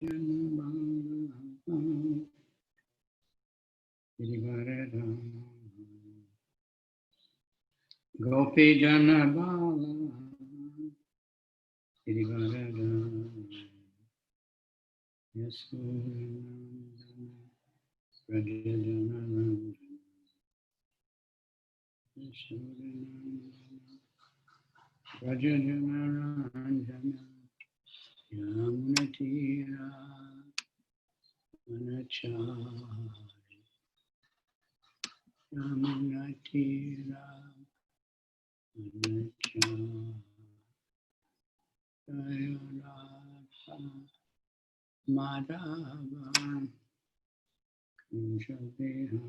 Gopi Jana Bala Girivarada Yasodanandana Rajajananandana Yasodanandana Rajajananandana Yamunatira Manachari Yamunatira Madhava Kunjabeha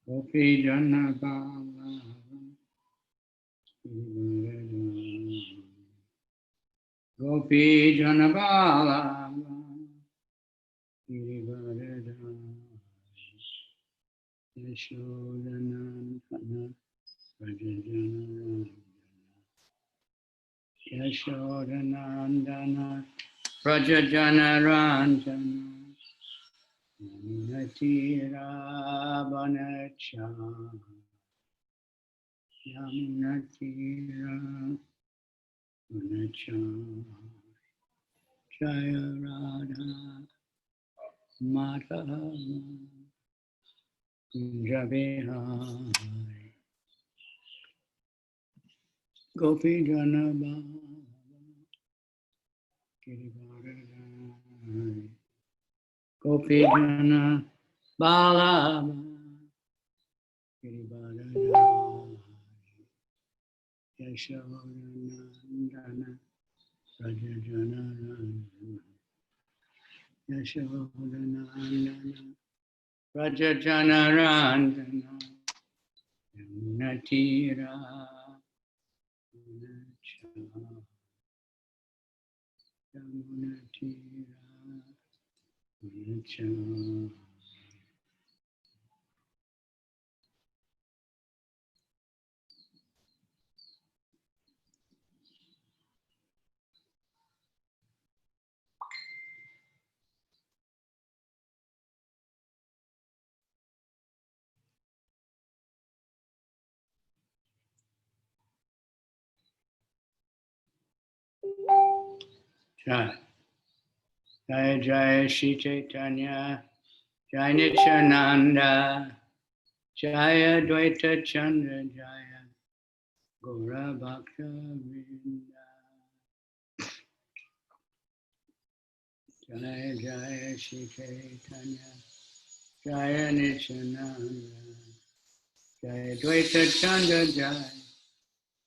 Gopi Jana Bala Gopi Jana Bala Yashodanandana Rajajananandana Yashodanandana Rajajanarandana Yamunatira Banacha Yamunatira Banacha Jaya Radha Madhava Kunjabihari Gopi Jana Bala Girivaradhari Gopi Jana Bala Girivaradhari Yashodanandana Rajajanarandana Yashodanandana Rajajanarandana Yamunatira Yamunatira Yamunatira Jaya Jaya Shri Chaitanya Jaya Nityananda Jaya Dvaita Chandra Jaya Gaura Bhakta Vrinda Jaya Jaya Shri Chaitanya Jaya Nityananda Jaya Dvaita Chandra Jaya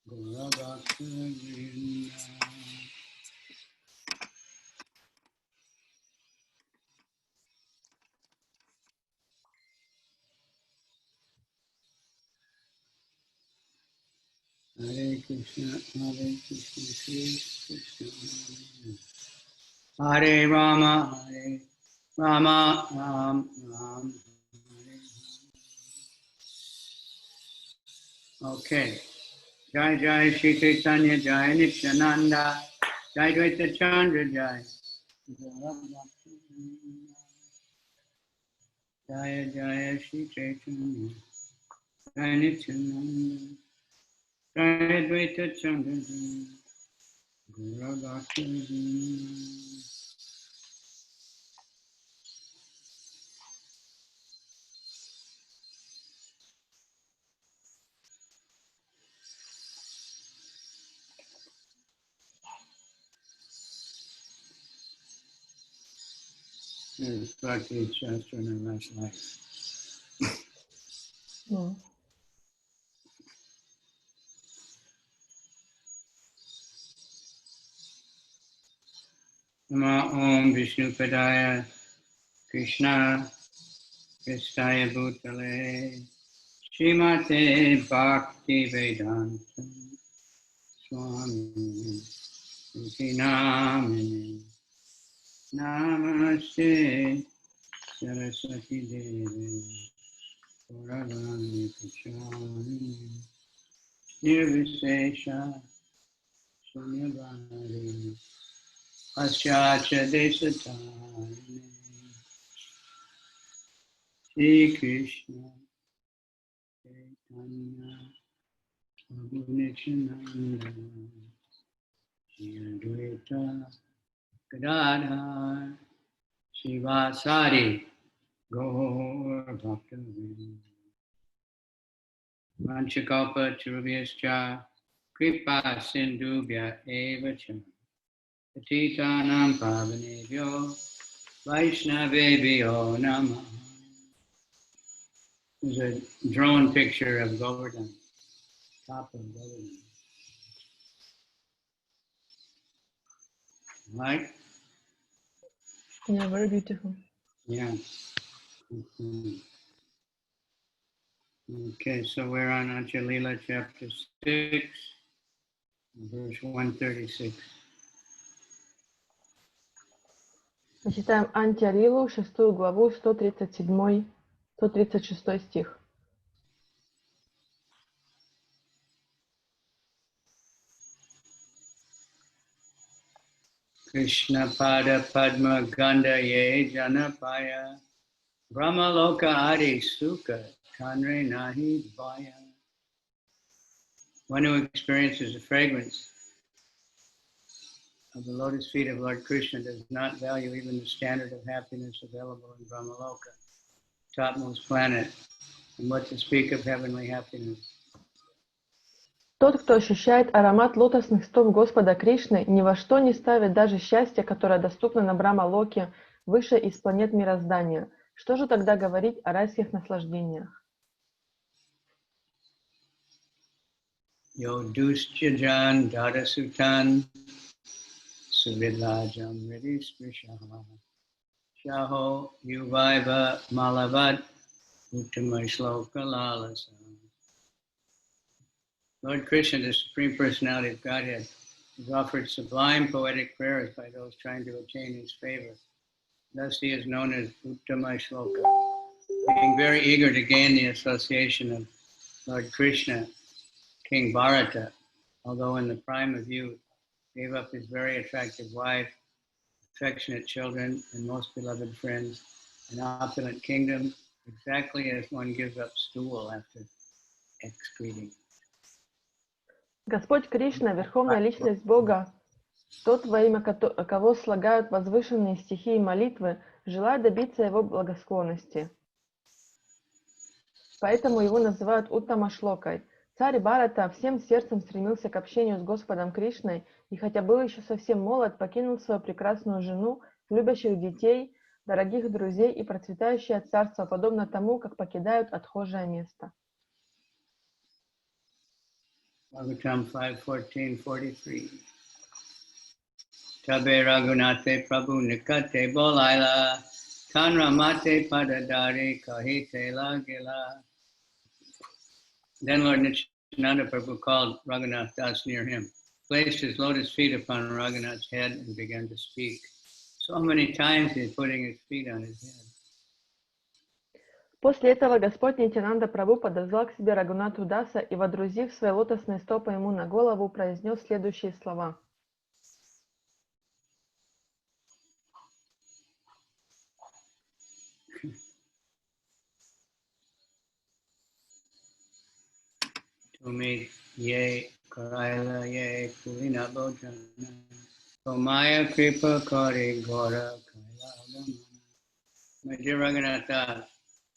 Gaura Bhakta Vrinda. Hare Krishna, Krishna Krishna, Hare Rama, Hare Rama, Ram Ram, Hare Hare. Okay. Jai Jai Shri Chaitanya, Jai Nityananda, Jai Dvaita Chandra, Jai Jaya Jaya Shri Chaitanya, Jai Nityananda, Jai Dvaita Chandra, Jai Gaura Bhakta Vrinda. There's Bhakti Shastra in our last life. Nama Om Vishnu Padaya Krishna Kristaya Bhutale Srimate Bhakti Vedanta Swami Iti Namini Namaste Saraswati Devi Puravani Kachani Nirvisesha Shunyavadi Paschacha Desatani Shri Krishna Chaitanya Nityananda Shri Advaita Gadadhar Shivasari Gaur Bhaktavinda Vanchakalpa Tarubhyascha Kripa Sindhubhya Eva Cha Patitanam Pavanebhyo Vaishnavebhyo Namah. There's a drone picture of Govardhan, top of Govardhan. Right? Yeah, very beautiful. Yeah. Okay, so we're on Антья-лила, chapter 6, verse 136. Мы читаем Антья-лилу, 6 главу, 136 стих. Krishna pada padma ganda ye janapaya brahma loka adi sukha tanre nahi vaya. One who experiences the fragrance of the lotus feet of Lord Krishna does not value even the standard of happiness available in Brahmaloka, topmost planet, and what to speak of heavenly happiness. Тот, кто ощущает аромат лотосных стоп Господа Кришны, ни во что не ставит даже счастье, которое доступно на Брахма-локе, выше из планет мироздания. Что же тогда говорить о райских наслаждениях? Yoduschajan dadasutan suvidlajam ridispishaha shaho yuvaiva malavat uttama shloka lalasa. Lord Krishna, the Supreme Personality of Godhead, is offered sublime poetic prayers by those trying to attain his favor. Thus he is known as Uttama Shloka. Being very eager to gain the association of Lord Krishna, King Bharata, although in the prime of youth, gave up his very attractive wife, affectionate children, and most beloved friends, an opulent kingdom, exactly as one gives up stool after excreting. Господь Кришна, Верховная Личность Бога, тот, во имя кого слагают возвышенные стихи и молитвы, желает добиться его благосклонности. Поэтому его называют Уттама Шлокой. Царь Бхарата всем сердцем стремился к общению с Господом Кришной и, хотя был еще совсем молод, покинул свою прекрасную жену, любящих детей, дорогих друзей и процветающее царство, подобно тому, как покидают отхожее место. Bhagavatam 5:14-43. Tabe Raghunātha Prabhu Nikate Bolaila Tanra Mate Padadari Kahite Lagila. Then Lord Nityananda Prabhu called Raghunath Das near him, placed his lotus feet upon Raghunath's head and began to speak. So many times he's putting his feet on his head. После этого Господь Нитянанда Прабху подозвал к себе Рагхунатху Даса и, водрузив свои лотосные стопы ему на голову, произнес следующие слова. Tumi ye karaila ye kulina bojana Omaya kripa kari gora kaila. My dear Raghunatha,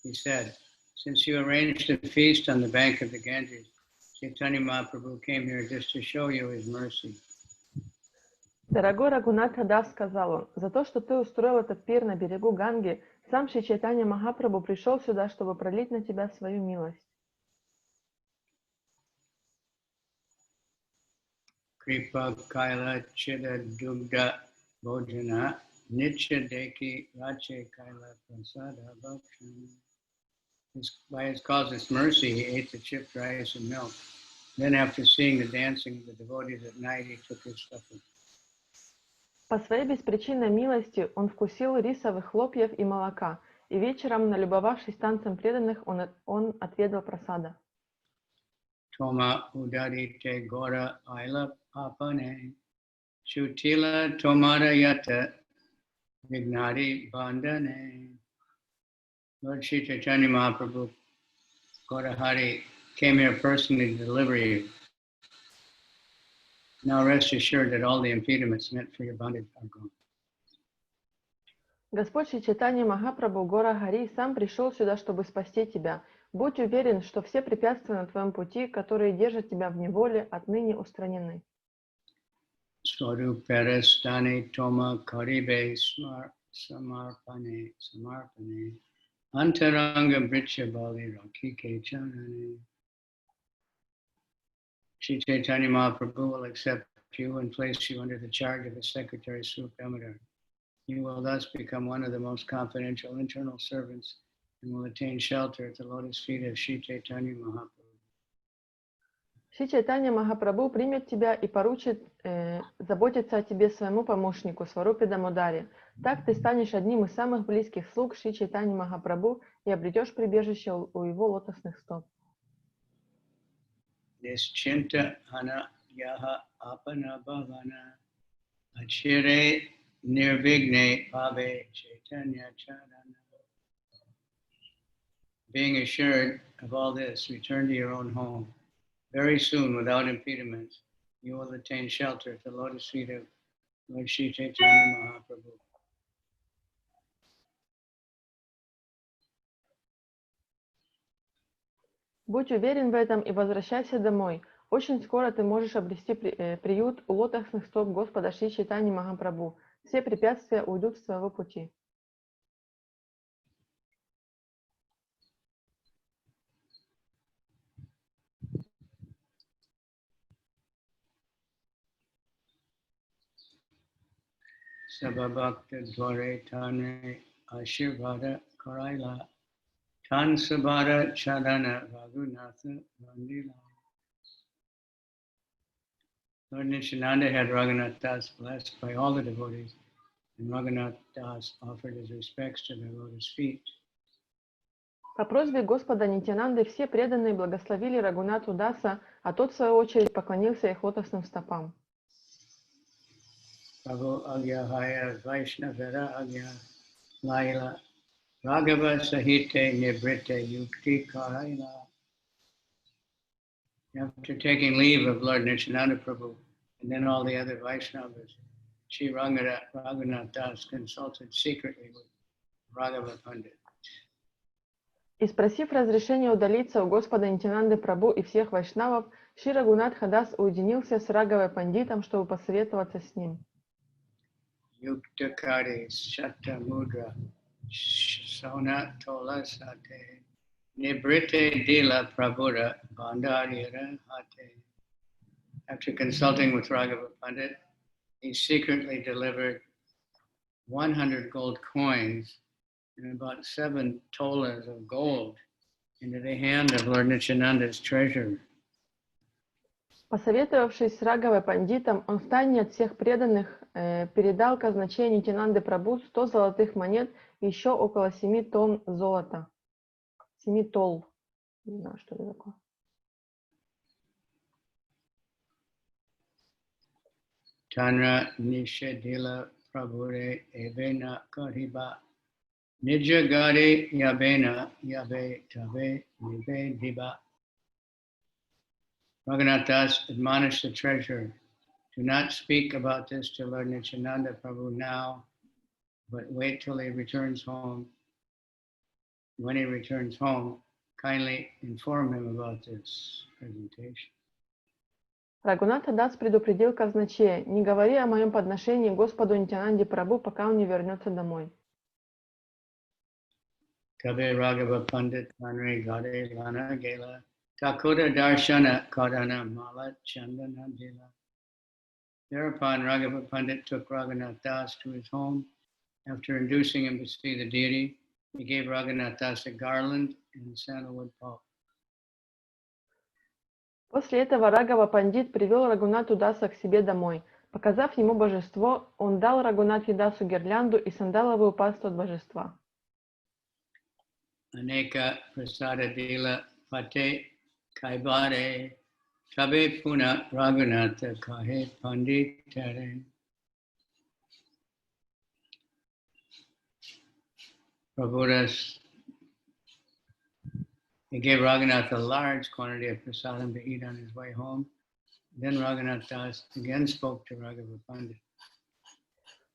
he said, since you arranged a feast on the bank of the Ganges, Chaitanya Mahaprabhu came here just to show you his mercy. Дорогой Рагхунатха Дас, сказал он, за то, что ты устроил этот пир на берегу Ганги, сам Шри Чайтанья Махапрабху пришел сюда, чтобы пролить на тебя свою милость. Kripa kaila chida dugda bojana nitya deki rache kaila prasada bhakshan. By his causeless mercy, he ate the chipped rice and milk. Then, after seeing the dancing of the devotees at night, he took his supper. По своей беспричинной милости он вкусил рисовых хлопьев и молока, и вечером, налюбовавшись танцем преданных, он отведал прасада. Toma udadite gora aila apane Shutila tomara yata vignati bandhane. Lord Shri Chaitanya Mahaprabhu Gaurahari came here personally to deliver you. Now rest assured that all the impediments meant for your bondage are gone. Господь Шри Чайтанья Махапрабху Гора Хари сам пришел сюда, чтобы спасти тебя. Будь уверен, что все препятствия на твоем пути, которые держат тебя в неволе, отныне устранены. Swaruparastane toma karibe samarpane antaranga britya bali rakike chanane. Shri Chaitanya Mahaprabhu will accept you and place you under the charge of his secretary Swarup Damodar. You will thus become one of the most confidential internal servants and will attain shelter at the lotus feet of Shri Chaitanya Mahaprabhu. Шри Чайтанья Махапрабху примет тебя и поручит заботиться о тебе своему помощнику Сварупе Дамодаре. Так ты станешь одним из самых близких слуг Шри Чайтаньи Махапрабху и обретешь прибежище у его лотосных стоп. Nischinta hana yaha apana bhavana achire nirvigne bhave Chaitanya-charana. Being assured of all this, return to your own home. Very soon, without impediments, you will attain shelter at the lotus feet of Lord Shri Chaitanya Mahaprabhu. Будь уверен в этом и возвращайся домой. Очень скоро ты можешь обрести приют у лотосных стоп Господа Шри Чайтаньи Махапрабху. Все препятствия уйдут с твоего пути. Sabhabhakta dvare tane ashirvada karaila tan sabhara chadana Raghunātha vandila. Lord Nityananda had Raghunātha Das blessed by all the devotees, and Raghunātha Das offered his respects to their lotus feet. По просьбе Господа Нитьянанды все преданные благословили Рагунату Даса, а тот, в свою очередь, поклонился их лотосным стопам. Prabhu Agya Haya Vaishnavara Agya Laila Raghava Sahite Nibrite Yukti Karaila. After taking leave of Lord Nityananda Prabhu and then all the other Vaishnavas, Sri Raghunatha Das consulted secretly with Raghava Pandit. И спросив разрешения удалиться у Господа Нитьянанды Прабху и всех вайшнавов, Шри Рагунатха Дас уединился с Рагавой Пандитом, чтобы посоветоваться с ним. Yuktakari Shata Mudra Sona Tola Sate Nibrite Dila Prabhuda Bandharira Hate. After consulting with Raghava Pandit, he secretly delivered 100 gold coins and about 7 tolas of gold into the hand of Lord Nityananda's treasurer. Посоветовавшись с Рагавой Пандитом, он втайне от всех преданных передал казначею Нитьянанды Прабху 100 золотых монет и еще около 7 тонн золота. 7 тол. Не знаю, что это такое. Tanra Nishadila Prabhure Evena Kariba Nijagari Yabena Yabe Tabe Nibe Diba. Raghunatha Das admonished the treasurer, do not speak about this to Lord Nityananda Prabhu now, but wait till he returns home. When he returns home, kindly inform him about this presentation. Рагунатха Дас предупредил казначея: не говори о моем подношении Господу Нитьянанде Прабху, пока он не вернется домой. Kabe Raghava Pandit Manri Gade Lana Gela Takuta Darshana Kadana Mala Chandana Dila. Thereupon Raghava Pandit took Raghunatha Das to his home. After inducing him to see the deity, he gave Raghunatha Das a garland and sandalwood pulp. После этого Рагава Пандит привел Рагунату Даса к себе домой. Показав ему божество, он дал Рагунатхе Дасу гирлянду и сандаловую пасту от божества. Aneka Prasada Dila Pate Kaibare Tabe puna Raghunātha kahe panditare. Prabhudas, he gave Raghunatha a large quantity of prasadam to eat on his way home. Then Raghunath Das again spoke to Raghava Pandit.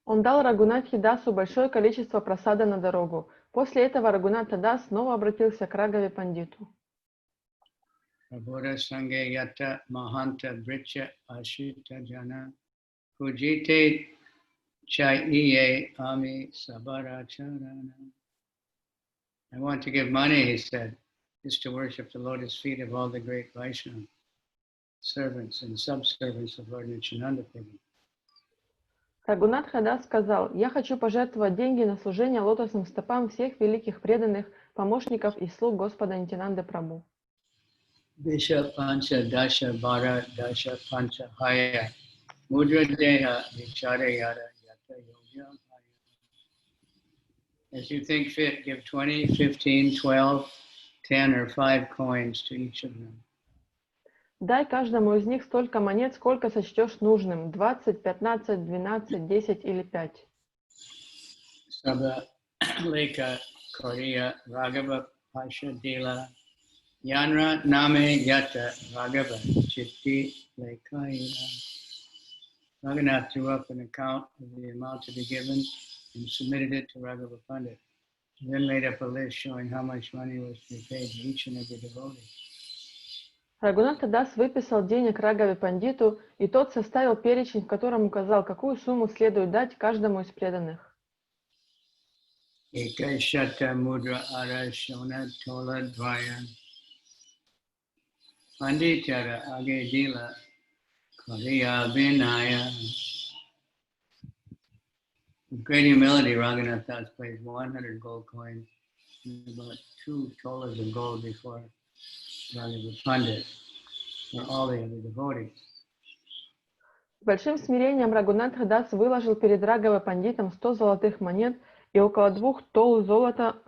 Он дал Рагхунатхи Дасу большое количество просада на дорогу. После этого Рагхунатха Дас снова обратился к Рагаве Пандиту. Prabhuda sange yata mahanta bricha ashita jana pujite chaiye ami sabaracharana. I want to give money, he said, just to worship the lotus feet of all the great Vaishnava servants and subservants of Lord Nityananda Prabhu. Рагхунатха Дас сказал: «Я хочу пожертвовать деньги на служение лотосным стопам всех великих преданных, помощников и слуг Господа Нитянанды Прабху». Visha pancha dasha bara dasha pancha haya mudra deha vichara yada yata yoga haya. As you think fit, give 20, 15, 12, 10 or 5 coins to each of them. Дай каждому из них столько монет, сколько сочтешь нужным: 20, 15, 12, 10 или 5. Sabha leka koriya raghava pasha dila yanra name yata raghava chitti lekayila. Raghunath drew up an account of the amount to be given and submitted it to Raghava Pandit. He then made up a list showing how much money was to be paid to each and every devotee. Рагхунатха Дас выписал денег Рагаве Пандиту, и тот составил перечень, в котором указал, какую сумму следует дать каждому из преданных. Ekashata mudra arashona tola dvaya panditara agedila kariya vinaya. With great humility, Raghunath Das placed 100 gold coins and about 2 tolas of gold before Raghava Pandit for all the other devotees. С большим смирением Рагхунатха Дас выложил перед Рагавой Пандитом 100 золотых монет и около 2 толл золота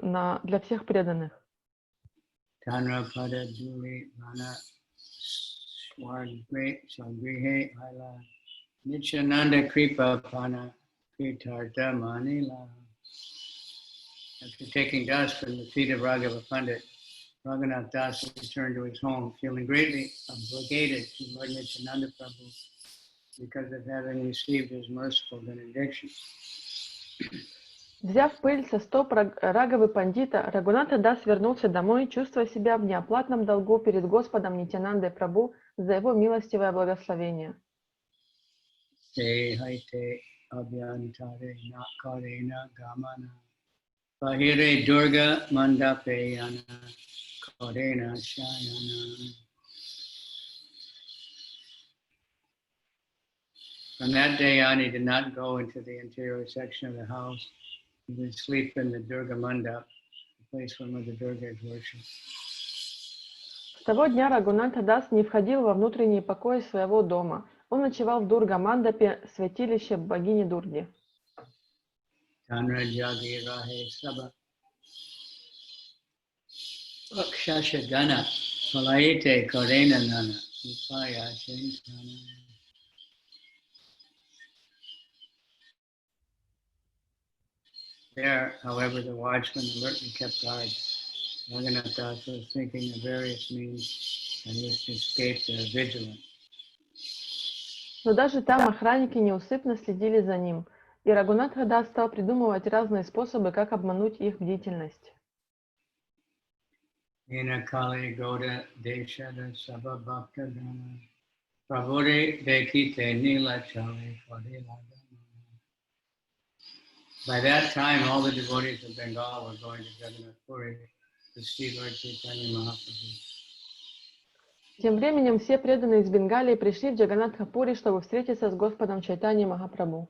для всех преданных. Tanra pada duli mana swagrihe ila Nityananda kripa pana kritarta manila. After taking dust from the feet of Raghava Pandit, Raghunath Das returned to his home, feeling greatly obligated to Lord Nityananda Prabhu because of having received his merciful benediction. Взяв пыль со стоп Рагавы Пандита, Рагхунатха Дас вернулся домой, чувствуя себя в неоплатном долгу перед Господом Нитянандой Прабху за его милостивое благословение. Bahire Durga Mandapeyana Korena Shayana. From that day on, he did not go into the interior section of the house. He would sleep in the Durga Mandap, the place where Mother Durga is worshipped. С того дня Рагхунатха Дас не входил во внутренние покои своего дома. Он ночевал в Дурга-мандапе, святилище богини Дурги. Tanra Jagi Rahe Sabha Rakshasha Gana Palayite Korena Nana Upaya Chaitanya. There, however, the watchman alertly kept guard. Raghunath Das was thinking of various means by which to escape their vigilance. Но даже там охранники неусыпно следили за ним, и Рагхунатха Дас стал придумывать разные способы, как обмануть их бдительность. Inakali Goda Deshada Sabha Bhakta Dana Prabhure Dekite Nila Chali Fadila. By that time, all the devotees of Bengal were going to Jagannath Puri to see Lord Chaitanya Mахапрабху. Тем временем все преданные из Бенгалии пришли в Джаганнатха-пури, чтобы встретиться с Господом Чайтаньей Махапрабху.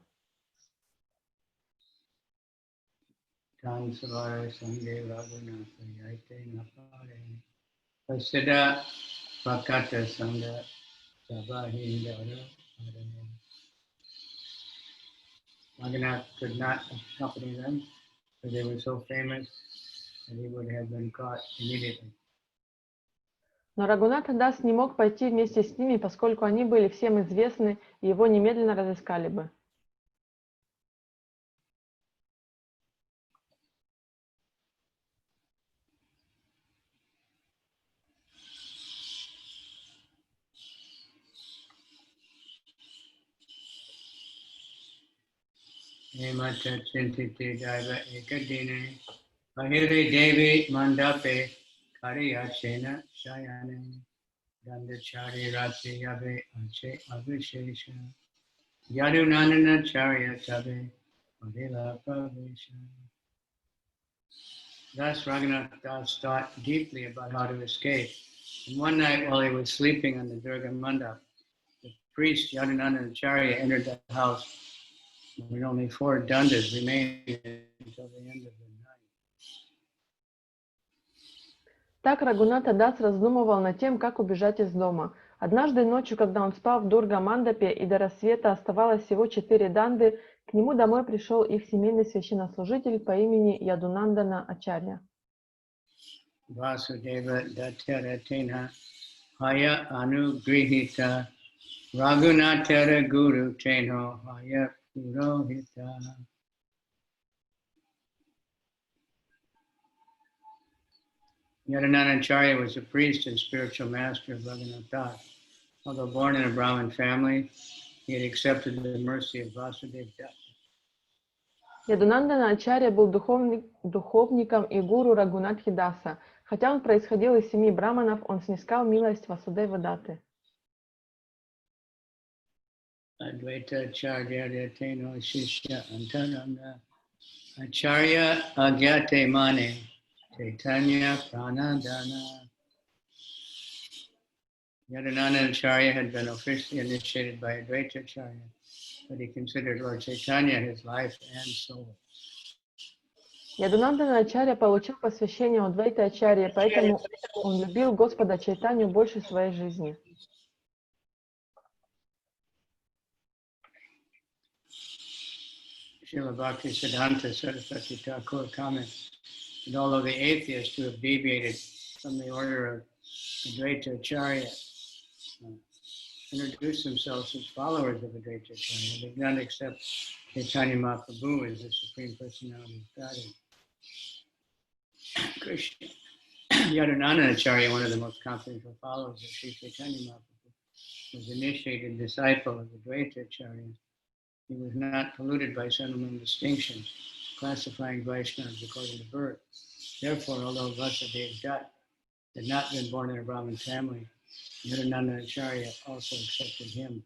Raghunath could not accompany them, for they were so famous that he would have been caught immediately. Но Рагхунатха Дас не мог пойти вместе с ними, поскольку они были всем известны, и его немедленно разыскали бы. Hemata Chintiti Daiva Ekadine Ahiri Devi Mandape Kariyachena Shayane Dandachari Rati Yabe Ache Abhishesha Yadunanana Charya Tabe Adila Pravesha. Thus Raghunatha Das thought deeply about how to escape. And one night while he was sleeping on the Durga Mandap, the priest Yadunanana Charya entered the house when only 4 dandas remained until the end of the night. Так Рагхунатха Дас раздумывал над тем, как убежать из дома. Однажды ночью, когда он спал в Дурга-мандапе и до рассвета оставалось всего 4 данды, к нему домой пришел их семейный священнослужитель по имени Ядунандана Ачарья. Vasudeva Dattaratena Haya Anugrihita Raghunatha Guru Tenho Haya Purohita. Yadunanacharya was a priest and spiritual master of Raghunatha. Although born in a Brahmin family, he had accepted the mercy of Vasudeva Datta. Ядунандана Ачарья был духовником и гуру Рагхунатхи Даса. Хотя он происходил из семьи браманов, он снискал милость Васудевы Датты. Advaita Acharya Teno Shishya Antarana Acharya Agyate Mane Chaitanya Pranadana. Yadunanda Acharya had been officially initiated by Advaita Acharya, but he considered Lord Chaitanya his life and soul. Ядунандана Ачарья получил посвящение от Адвайта Ачарьи, поэтому он любил Господа Чайтанью больше своей жизни. Srila Bhaktisiddhanta Saraswati Thakur comments that although the atheists who have deviated from the order of Advaita Acharya introduce themselves as followers of Advaita Acharya, they do not accept Chaitanya Mahaprabhu as the Supreme Personality of Godhead. Krishna Yadunanda Acharya, one of the most confidential followers of Sri Chaitanya Mahaprabhu, was initiated disciple of Advaita Acharya. He was not polluted by sentimental distinctions, classifying Vaishnavas according to birth. Therefore, although Vasudeva Datta had not been born in a Brahmin family, Yadunanda Acharya also accepted him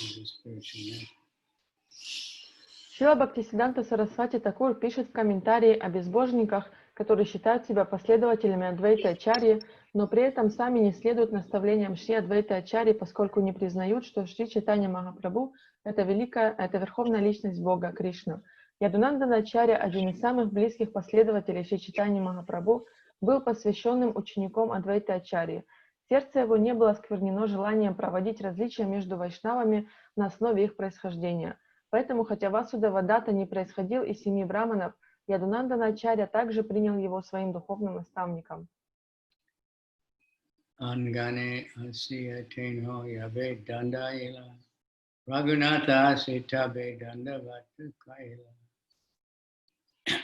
as his spiritual mentor. Шрила Бхактисиддханта Сарасвати Такур пишет в комментарии о безбожниках, которые считают себя последователями Адвайта Ачарьи, но при этом сами не следуют наставлениям Шри Адвайта Ачарьи, поскольку не признают, что Шри Чайтанья Махапрабху — это верховная личность Бога, Кришна. Ядунандана Ачарья, один из самых близких последователей Шри Чайтаньи Махапрабху, был посвященным учеником Адвайта Ачарьи. Сердце его не было осквернено желанием проводить различия между вайшнавами на основе их происхождения. Поэтому, хотя Васудева Датта не происходил из семьи браманов, Ядунандана Ачарья также принял его своим духовным наставником. Angane Asiya Tenho Yabe Dandayila Raghunātha Asitabe Dandavatukayila.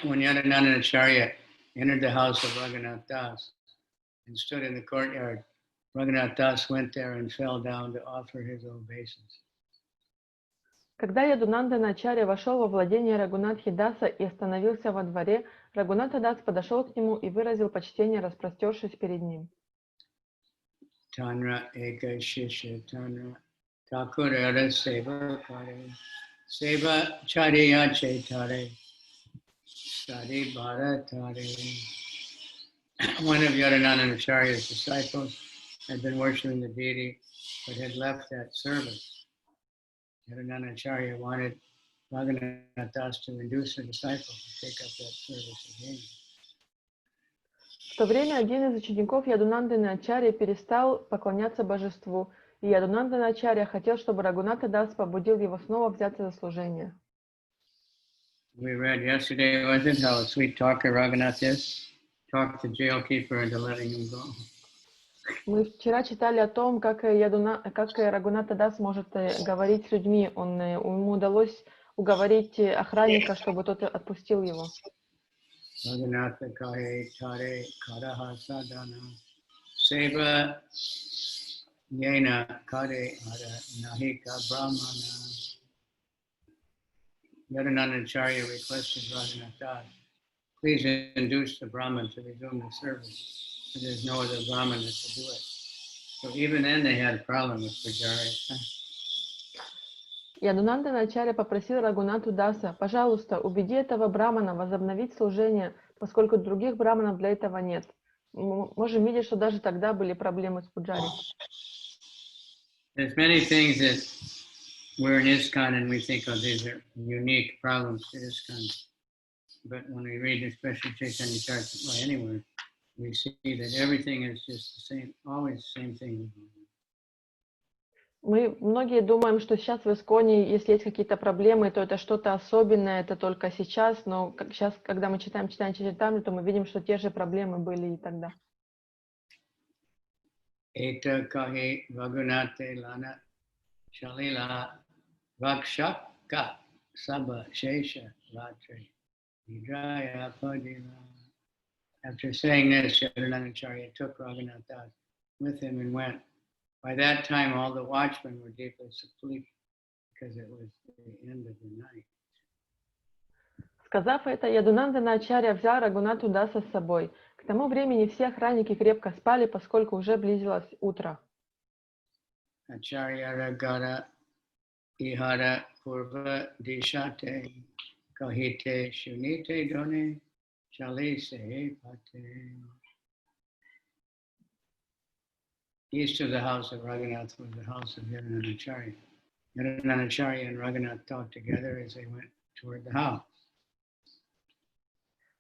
When Yadunanda Acharya entered the house of Raghunatha Das and stood in the courtyard, Raghunatha Das went there and fell down to offer his obeisance. Когда Ядунандана Ачарья вошел во владение Рагхунатхи Даса и остановился во дворе, Рагхунатха Дас подошел к нему и выразил почтение, распростершись перед ним. Tanra Eka Shishya Tanra Thakurara Seva Kare Seva Chariya-chetare Sadi Bharatare. One of Yadunanda Acharya's disciples had been worshiping the deity but had left that service. Yadunanda Acharya wanted Raghunatha Das to induce her disciple to take up that service again. В то время один из учеников Ядунанданы Ачарьи перестал поклоняться божеству, и Ядунандана Ачарья хотел, чтобы Рагхунатха Дас побудил его снова взяться за служение. We read yesterday, was it, how a sweet talker Raghunatha is? Talked the jailkeeper into letting him go. Мы вчера читали о том, как Рагунатха Дас может говорить с людьми. Ему удалось уговорить охранника, чтобы тот отпустил его. Raghunātha kahe tare karaha sadhana seva yena kare hara nahika brahmana. Yadananda-charya requested Raghunatha, please induce the Brahman to resume the service. There's no other Brahmana to do it. So even then they had a problem with Pujari. Ядунанда-начарья попросил Рагунатху Даса, пожалуйста, убеди этого брамана возобновить служение, поскольку других браманов для этого нет. Мы можем видеть, что даже тогда были проблемы с пуджари. There's many things that we're in ISKCON and we think, oh, these are unique problems to ISKCON. But when we read especially Чайтанья-чаритамрита or anywhere, we see that everything is just the same, always the same thing. Мы многие думаем, что сейчас в ИСККОНе, если есть какие-то проблемы, то это что-то особенное, это только сейчас, но сейчас, когда мы читаем Чайтанья-чаритамриту, то мы видим, что те же проблемы были и тогда. Eta kahi Raghunātha lana Антья-лила Rakshaka Sabha Shesha Latri Vidraya Padila. After saying this, Yadananda-charya took Raghunatha with him and went. By that time, all the watchmen were deeply asleep because it was the end of the night. Сказав это, Ядунанда-начарья взял Рагунатху Даса с собой. К тому времени все охранники крепко спали, поскольку уже близилось утро. Acharya Ragara Ihara Purva Dishate Kahite Shunite Done Chalise Pate. East of the house of Raghunatha was the house of Yadananda-charya. Yadananda-charya and Raghunatha talked together as they went toward the house.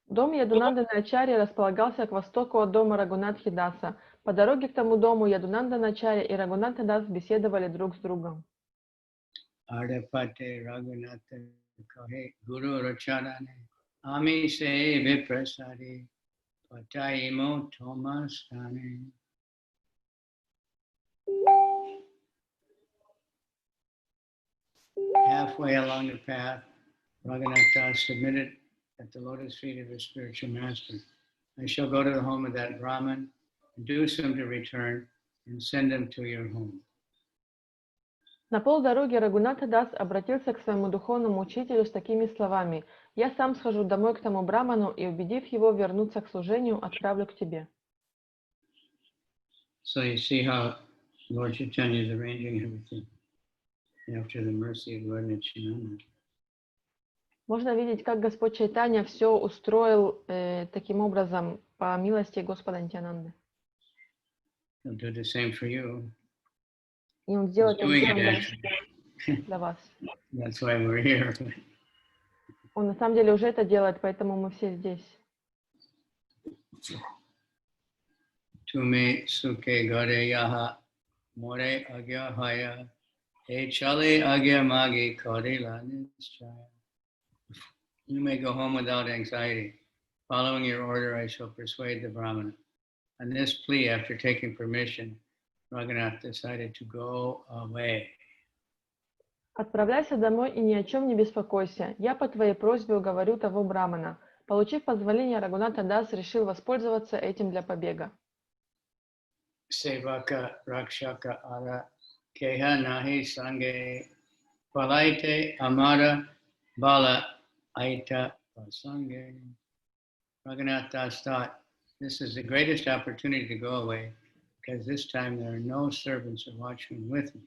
Дом Ядунанда-начарьи располагался к востоку от дома Рагунатхи Даса. По дороге к тому дому Ядунанда-начарья и Рагунатха Дас беседовали друг с другом. Ardapate Raghunatha Kahe Guru Racharane Ami Se Viprasadi Patayimo Tomastane. Halfway along the path, Raghunatha submitted at the lotus feet of his spiritual master. I shall go to the home of that Brahman, induce him to return, and send him to your home. На полдороги Рагунатха Дас обратился к своему духовному учителю с такими словами: «Я сам схожу домой к тому браману и, убедив его вернуться к служению, отправлю к тебе». So you see how Lord Chaitanya is arranging everything after the mercy of Lord Nityananda. Можно видеть, как Господь Чайтанья все устроил таким образом по милости Господа Нитьянанды. He'll do the same for you. И Он сделает это для вас. That's why we're here. Он на самом деле уже это делает, поэтому мы все здесь. Tume suke gare yaha more agya haya e chale agya magi karila nischaya. You may go home without anxiety. Following your order, I shall persuade the Brahmana. On this plea, after taking permission, Raghunatha decided to go away. Отправляйся домой и ни о чем не беспокойся. Я по твоей просьбе уговорю того брамана. Получив позволение, Рагунатха Дас решил воспользоваться этим для побега. Sevaka rakshaka ara keha nahi sange palaite amara bala aita pasange. Raghunatha thought, this is the greatest opportunity to go away, because this time there are no servants or watchmen with me.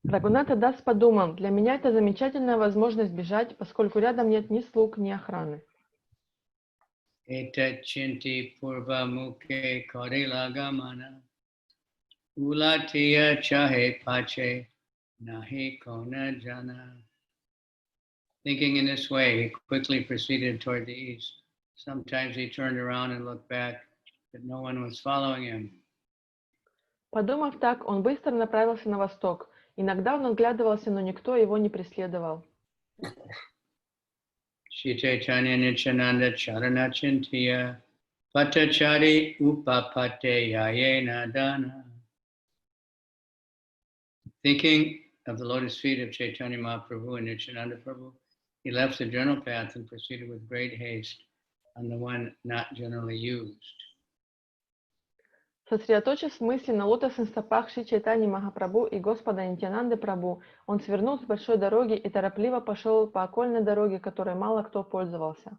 Рагунатха Дас подумал: для меня это замечательная возможность бежать, поскольку рядом нет ни слуг, ни охраны. Eta chinti purva mukhe karila gamana ulatiya chahe pache nahi kona jana. Thinking in this way, he quickly proceeded toward the east. Sometimes he turned around and looked back, but no one was following him. Подумав так, он быстро направился на восток. Иногда он оглядывался, но никто его не преследовал. Shri Chaitanya Nityananda Charana Chintiya Patachari upapate yayena dana. Thinking of the lotus feet of Chaitanya Mahaprabhu and Nityananda Prabhu, he left the general path and proceeded with great haste on the one not generally used. Сосредоточив мысли на лотосных стопах Шри Чайтаньи Махапрабху и Господа Нитьянанды Прабху, он свернул с большой дороги и торопливо пошел по окольной дороге, которой мало кто пользовался.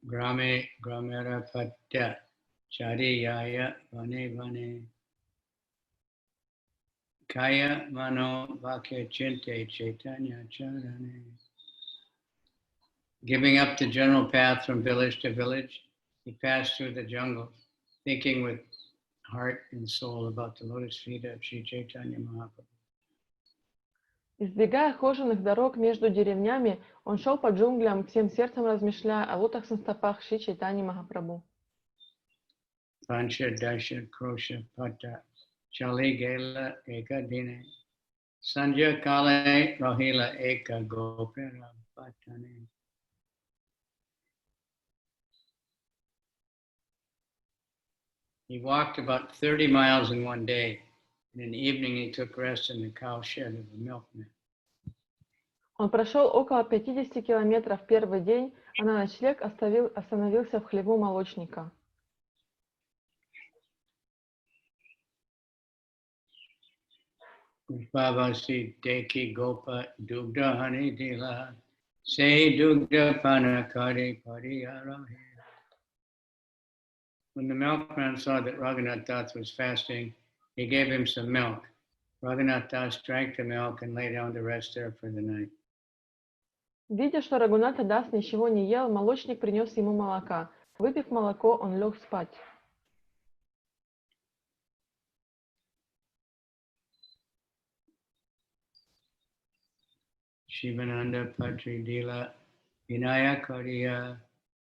Grame gramera patya chariyaya vane vane kaya mano vakya chinte Chaitanya-charane. Giving up the general path from village to village, he passed through the jungle, thinking with heart and soul about the lotus feet of Sri Chaitanya Mahaprabhu. Избегая хоженых дорог между деревнями, он шел по джунглям, всем сердцем размышляя о лотосных стопах Шри Чайтаньи Махапрабху. Pancha dasha krosha pata chali gela eka dine sanja kale rahila eka gopera patane. He walked about 30 miles in one day, and in the evening he took rest in the cow shed of the milkman. Он прошел около 50 километров в первый день, а на ночлег остановился в хлеву молочника. Upavasi deki gopa dugda hani dila say dugda panakari pariyarahe. When the milkman saw that Raghunātha was fasting, he gave him some milk. Raghunātha drank the milk and lay down to rest there for the night. Видя, что Рагунатха Дас ничего не ел, молочник принес ему молока. Выпив молоко, он лег спать. Shivananda Patri Dila Vinaya Kariya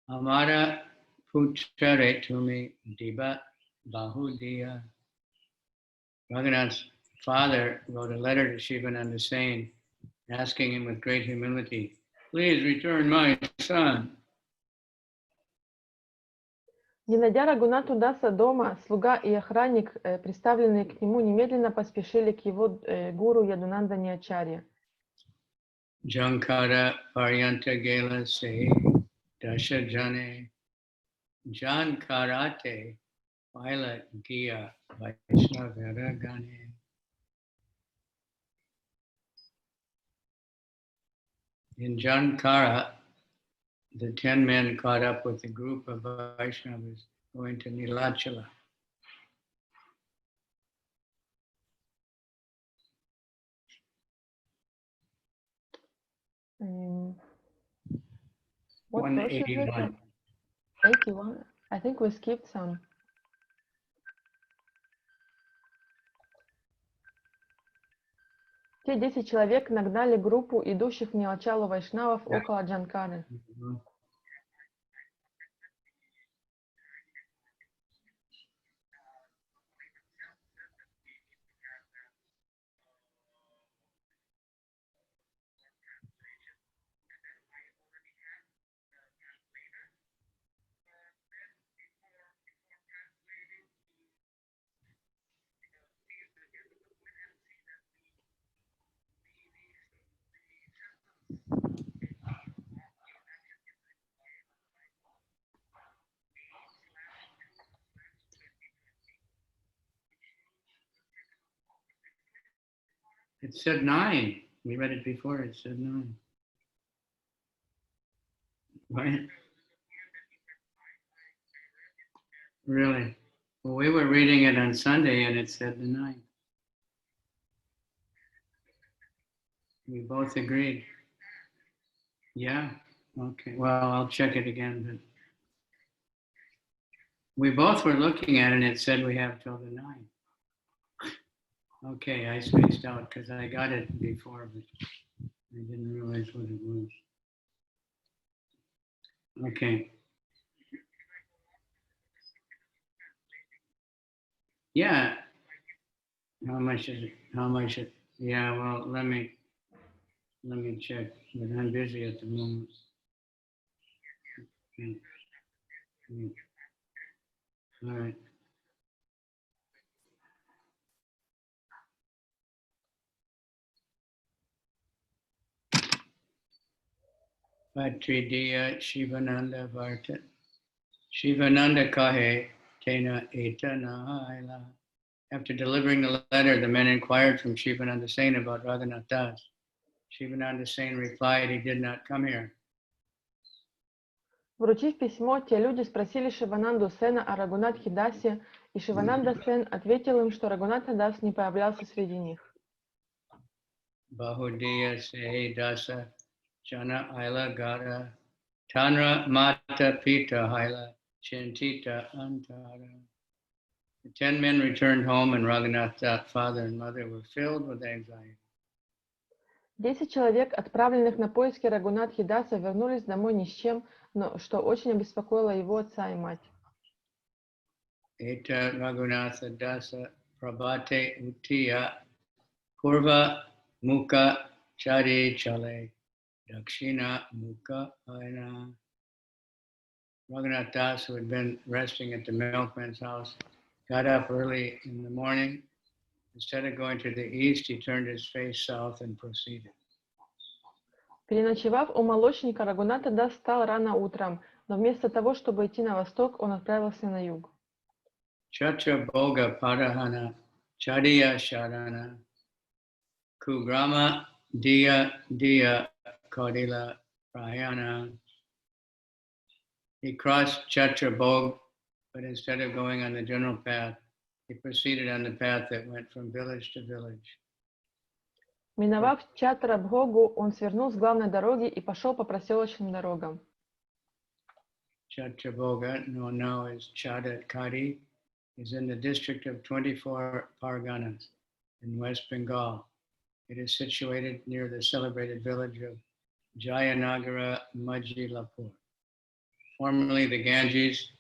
Amara Puchare Tumi Diba Bahudiya. Raghunatha's father wrote a letter to Shivananda saying, asking him with great humility, please return my son. Не найдя Рагунатху Даса дома, слуга и охранник, приставленные к нему, немедленно поспешили к его гуру Ядунандани-ачарье. Jankara Paryanta Gela Se Dasha Jane Jankarate Vaila Gia Vaishnavara Gane. In Jankara, the 10 men caught up with a group of Vaishnavas going to Nilachala. What verse is it? 181. 81. I think we skipped some. Те 10 человек нагнали группу идущих в Нилачалу вайшнавов около Джанкары. It said 9. We read it before, it said 9. Right? Really? Well, we were reading it on Sunday and it said the 9. We both agreed. Yeah? Okay. Well, I'll check it again, but we both were looking at it and it said we have till the 9. Okay, I spaced out because I got it before, but I didn't realize what it was. Okay. Yeah. How much is it? How much it? Yeah, well, let me check, but I'm busy at the moment. All right. Patridiya Shivananda Varta. Shivananda Kahe Tena Eta Nahaila. After delivering the letter, the men inquired from Shivananda Sen about Raghunātha. Shivananda Sen replied, he did not come here. Вручив письмо, те люди спросили Шивананду Сена о Рагунатхе Дасе, и Шивананда Сен ответил им, что Рагунатха Дас не появлялся среди них. Bahudiya Sehe Dasa Jana Aila Gada Tanra Mata Pita Haila Chintita Antara. The 10 men returned home, and Raghunātha's father and mother were filled with anxiety. 10 человек, отправленных на поиски Рагунатхи Даса, вернулись домой ни с чем, но что очень обеспокоило его отца и мать. Eta Raghunātha Dasa Prabhate Uttiya Purva Mukha Chari Chale Dakshina Mukha Aina. Raghunath Das, who had been resting at the milkman's house, got up early in the morning. Instead of going to the east, he turned his face south and proceeded. Переночевав у молочника, Рагунатха Дас встал рано утром, но вместо того, чтобы идти на восток, он отправился на юг. Chatra Bhoga Parahana Chadiya Sharana Kugrama Diya Diya Kadila Prayana. He crossed Chatra Bhog, but instead of going on the general path, he proceeded on the path that went from village to village. Миновав Чатра-Бхогу, он свернул с главной дороги и пошел по проселочным дорогам. Chatra-bhoga, known now as Chadatkari, is in the district of 24 Parganas in West Bengal. It is situated near the celebrated village of Jayanagara Majilapur. Formerly, the Ganges,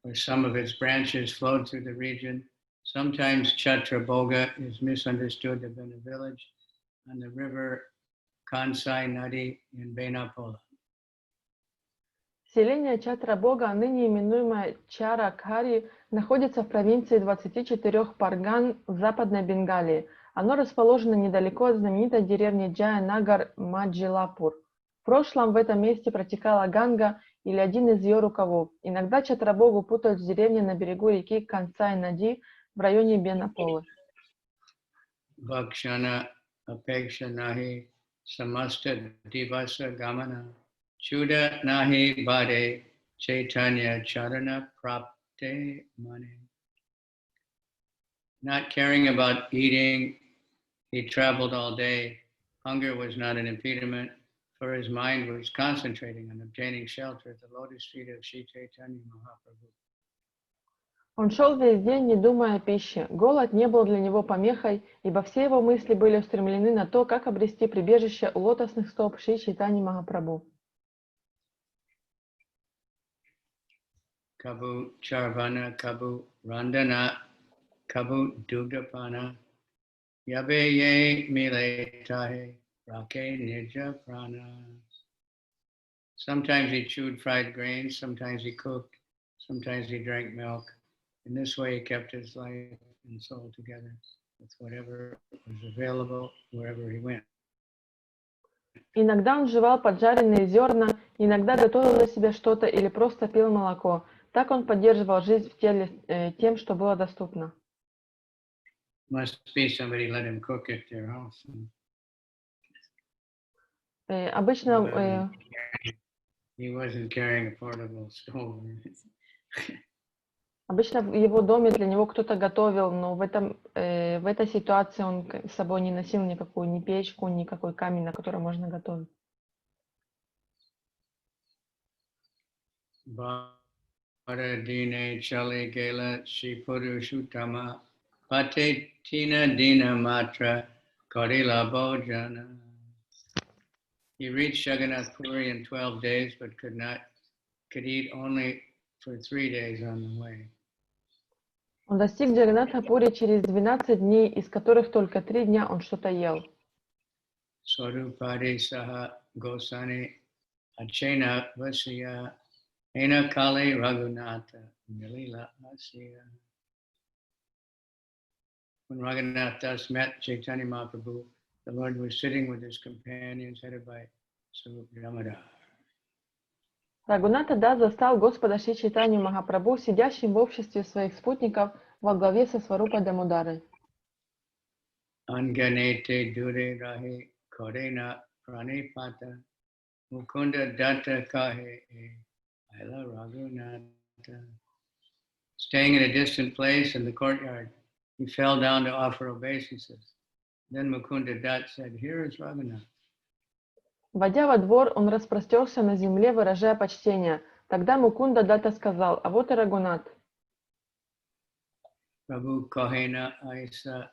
or some of its branches, flowed through the region. Sometimes Chatra-bhoga is misunderstood to have been a village on the river Kansai Nadi in Benapola. Селение Чатра-Бога, ныне именуемое Чара-Кхари, находится в провинции 24 Парган в Западной Бенгалии. Оно расположено недалеко от знаменитой деревни Джая-Нагар-Маджилапур. В прошлом в этом месте протекала Ганга или один из ее рукавов. Иногда Чатра-Богу путают с деревней на берегу реки Кансай-Нади в районе Бенаполы. Bhakshana Apeksha Nahi Samasta Divasa Gamana Chuda Nahi Bade Chaitanya-charita-prapte Mani. Not caring about eating, he traveled all day. Hunger was not an impediment, for his mind was concentrating on obtaining shelter at the lotus feet of Shri Chайтаньи Махапрабху. Он шел весь день, не думая о пище. Голод не был для него помехой, ибо все его мысли были устремлены на то, как обрести прибежище у лотосных стоп Шри Чайтаньи Махапрабху. Kabu Charvana, Kabu Randana, Kabu Dugdapana, Yabe Ye Mile Tahe, Rake Nija Prana. Sometimes he chewed fried grains, sometimes he cooked, sometimes he drank milk. In this way he kept his life and soul together with whatever was available wherever he went. Иногда он жевал поджаренные зерна, иногда готовил для себя что-то или просто пил молоко. Так он поддерживал жизнь в теле тем, что было доступно. Must be somebody let him cook at their house. Обычно He wasn't carrying a portable stove. Обычно в его доме для него кто-то готовил, но в этой ситуации он с собой не носил никакую ни печку, никакой камень, на котором можно готовить. Dine Chale Gela Shipurushutama Pate Tina Dina Matra Karila Bojana. He reached Jagannath Puri in 12 days, but could eat only for 3 days on the way. Он достиг Джаганнатха-пури через 12 дней, из которых только 3 дня он что-то ел. Swarupadi Saha Gosani Achena Vasya Ena Kali Raghunātha Antya-lila.6.136. When Raghunatha thus met Chaitanya Mahaprabhu, the Lord was sitting with his companions headed by Swarup Damodar. Рагхунатха Дас застал Господа Шри Чайтанью Махапрабху, сидящим в обществе своих спутников во главе со Сварупой Дамодарой. Anganete dure rahe korena pranipata mukunda datta kahe ila Raghunatha. Staying in a distant place in the courtyard, he fell down to offer obeisances. Then Mukunda Dutt said, "Here is Raghunatha." Войдя во двор, он распростерся на земле, выражая почтение. Тогда Мукунда Датта сказал: «А вот и Рагхунат». Prabhu kahena aisa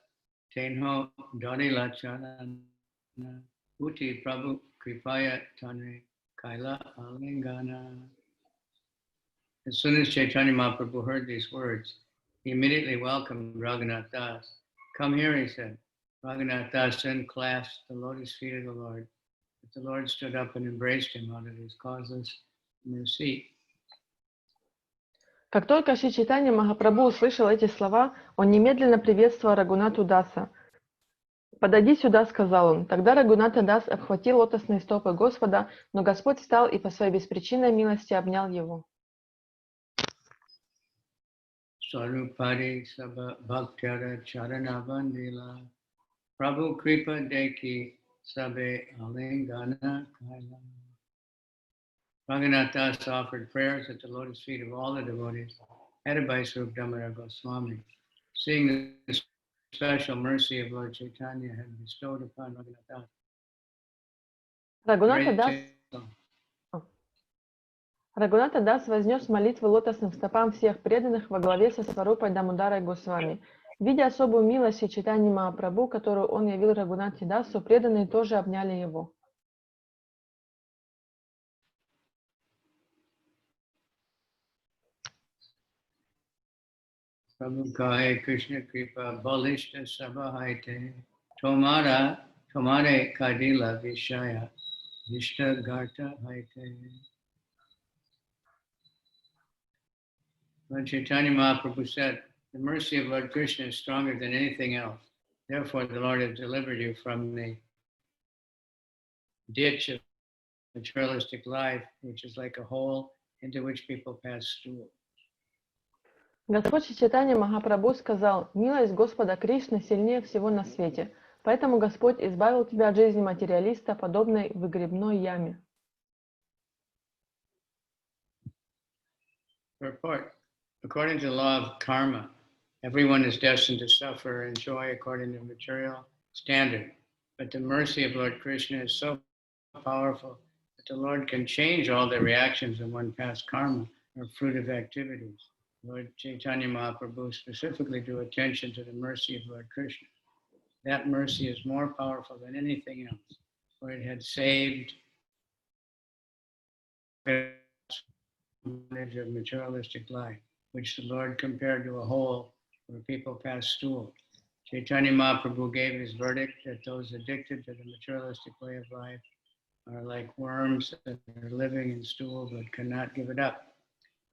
tenho dharila charana uti Prabhu kripaya tanre kaila alingana. As soon as Chaitanya Mahaprabhu heard these words, he immediately welcomed Raghunath Das. "Come here," he said. Raghunath Das then clasped the lotus feet of the Lord. But the Lord stood up and embraced him out of his causeless mercy. Как только Шри Чайтанья Махапрабху услышал эти слова, он немедленно приветствовал Рагхунату Даса. «Подойди сюда», — сказал он. Тогда Рагхунатха Дас обхватил лотосные стопы Господа, но Господь встал и по своей беспричинной милости обнял его. Swarupari Sabha Bhaktyara Charana Bandila Prabhu Kripa Deki Sabe Alingana Kaila. Raghunath Das offered prayers at the lotus feet of all the devotees, headed by Swarup Damodar Gosvami. Seeing the special mercy of Lord Chaitanya had bestowed upon Raghunath Das. Рагхунатха Дас вознес молитвы лотосным стопам всех преданных во главе со Сварупой Дамодарой Госвами. Видя особую милость и Чайтаньи Махапрабху, которую он явил Рагхунатхе Дасу, преданные тоже обняли его. Prabhu kahe Krishna Kripa Balishta Sabhaite Tomare Kadila Vishaya Vishta Garta Haite. Lord Chaitanya Mahaprabhu said, "The mercy of Lord Krishna is stronger than anything else. Therefore, the Lord has delivered you from the ditch of materialistic life, which is like a hole into which people pass stool." Господь Чайтанья Махапрабху сказал: «Милость Господа Кришны сильнее всего на свете, поэтому Господь избавил тебя от жизни материалиста, подобной выгребной яме». Report. According to the law of karma, everyone is destined to suffer and enjoy according to material standard. But the mercy of Lord Krishna is so powerful that the Lord can change all the reactions of one past karma or fruit of activities. Lord Chaitanya Mahaprabhu specifically drew attention to the mercy of Lord Krishna. That mercy is more powerful than anything else, for it had saved the of materialistic life, which the Lord compared to a hole where people pass stool. Chaitanya Mahaprabhu gave his verdict that those addicted to the materialistic way of life are like worms that are living in stool but cannot give it up.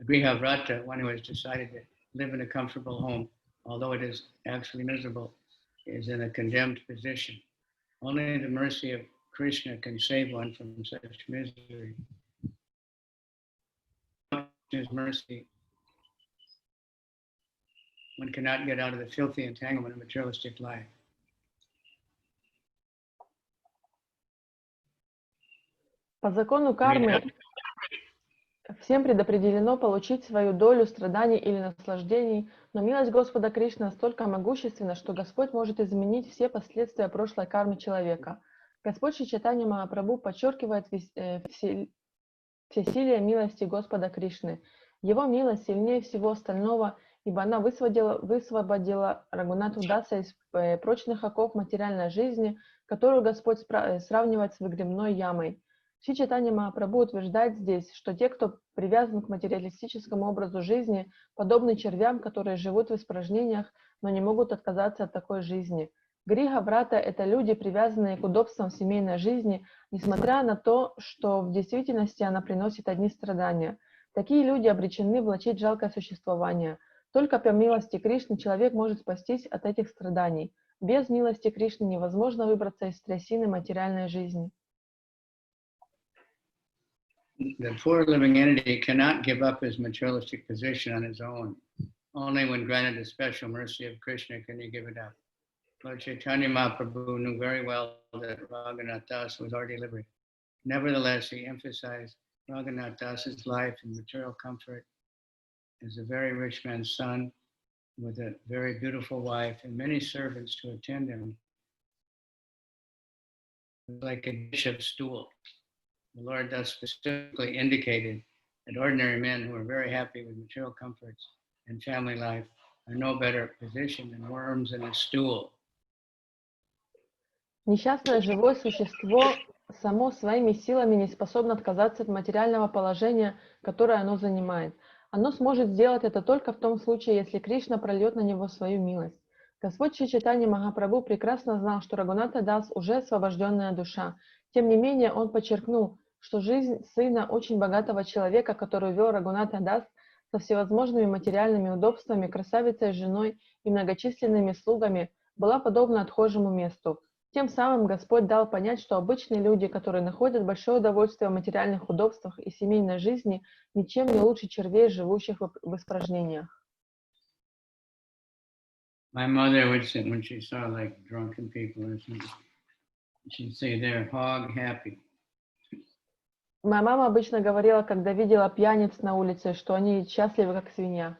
The Griha-vrata, one who has decided to live in a comfortable home, although it is actually miserable, is in a condemned position. Only the mercy of Krishna can save one from such misery. His mercy, one cannot get out of the filthy entanglement of materialistic life. По закону кармы всем предопределено получить свою долю страданий или наслаждений, но милость Господа Кришны настолько могущественна, что Господь может изменить все последствия прошлой кармы человека. Господь Шри Чайтанья Махапрабху подчеркивает всесилие милости Господа Кришны. Его милость сильнее всего остального, ибо она высвободила Рагхунатху Даса из прочных оков материальной жизни, которую Господь сравнивает с выгребной ямой. Шри Чайтанья Махапрабху утверждает здесь, что те, кто привязан к материалистическому образу жизни, подобны червям, которые живут в испражнениях, но не могут отказаться от такой жизни. Гриха-врата — это люди, привязанные к удобствам семейной жизни, несмотря на то, что в действительности она приносит одни страдания. Такие люди обречены влачить жалкое существование. Только по милости Кришны человек может спастись от этих страданий. Без милости Кришны невозможно выбраться из трясины материальной жизни. The poor living entity cannot give up his materialistic position on his own. Only when granted the special mercy of Krishna can he give it up. Lord Chaitanya Mahaprabhu knew very well that Raghunātha was already liberated. Nevertheless, he emphasized Raghunātha's life in material comfort as a very rich man's son with a very beautiful wife and many servants to attend him. Like a bishop's stool. The Lord thus specifically indicated that ordinary men who are very happy with material comforts and family life are no better positioned than worms in a stool. Несчастное живое существо само своими силами не способно отказаться от материального положения, которое оно занимает. Оно сможет сделать это только в том случае, если Кришна прольет на него свою милость. Господь Шри Чайтаньи Махапрабху прекрасно знал, что Рагунатха Дас уже освобожденная душа. Тем не менее, он подчеркнул, что жизнь сына очень богатого человека, который вел Рагунатха Дас со всевозможными материальными удобствами, красавицей, женой и многочисленными слугами, была подобна отхожему месту. Тем самым Господь дал понять, что обычные люди, которые находят большое удовольствие в материальных удобствах и семейной жизни, ничем не лучше червей, живущих в испражнениях. My mother would say, when she saw like drunken people or something, she'd say they're hog happy. Моя мама обычно говорила, когда видела пьяниц на улице, что они счастливы, как свинья.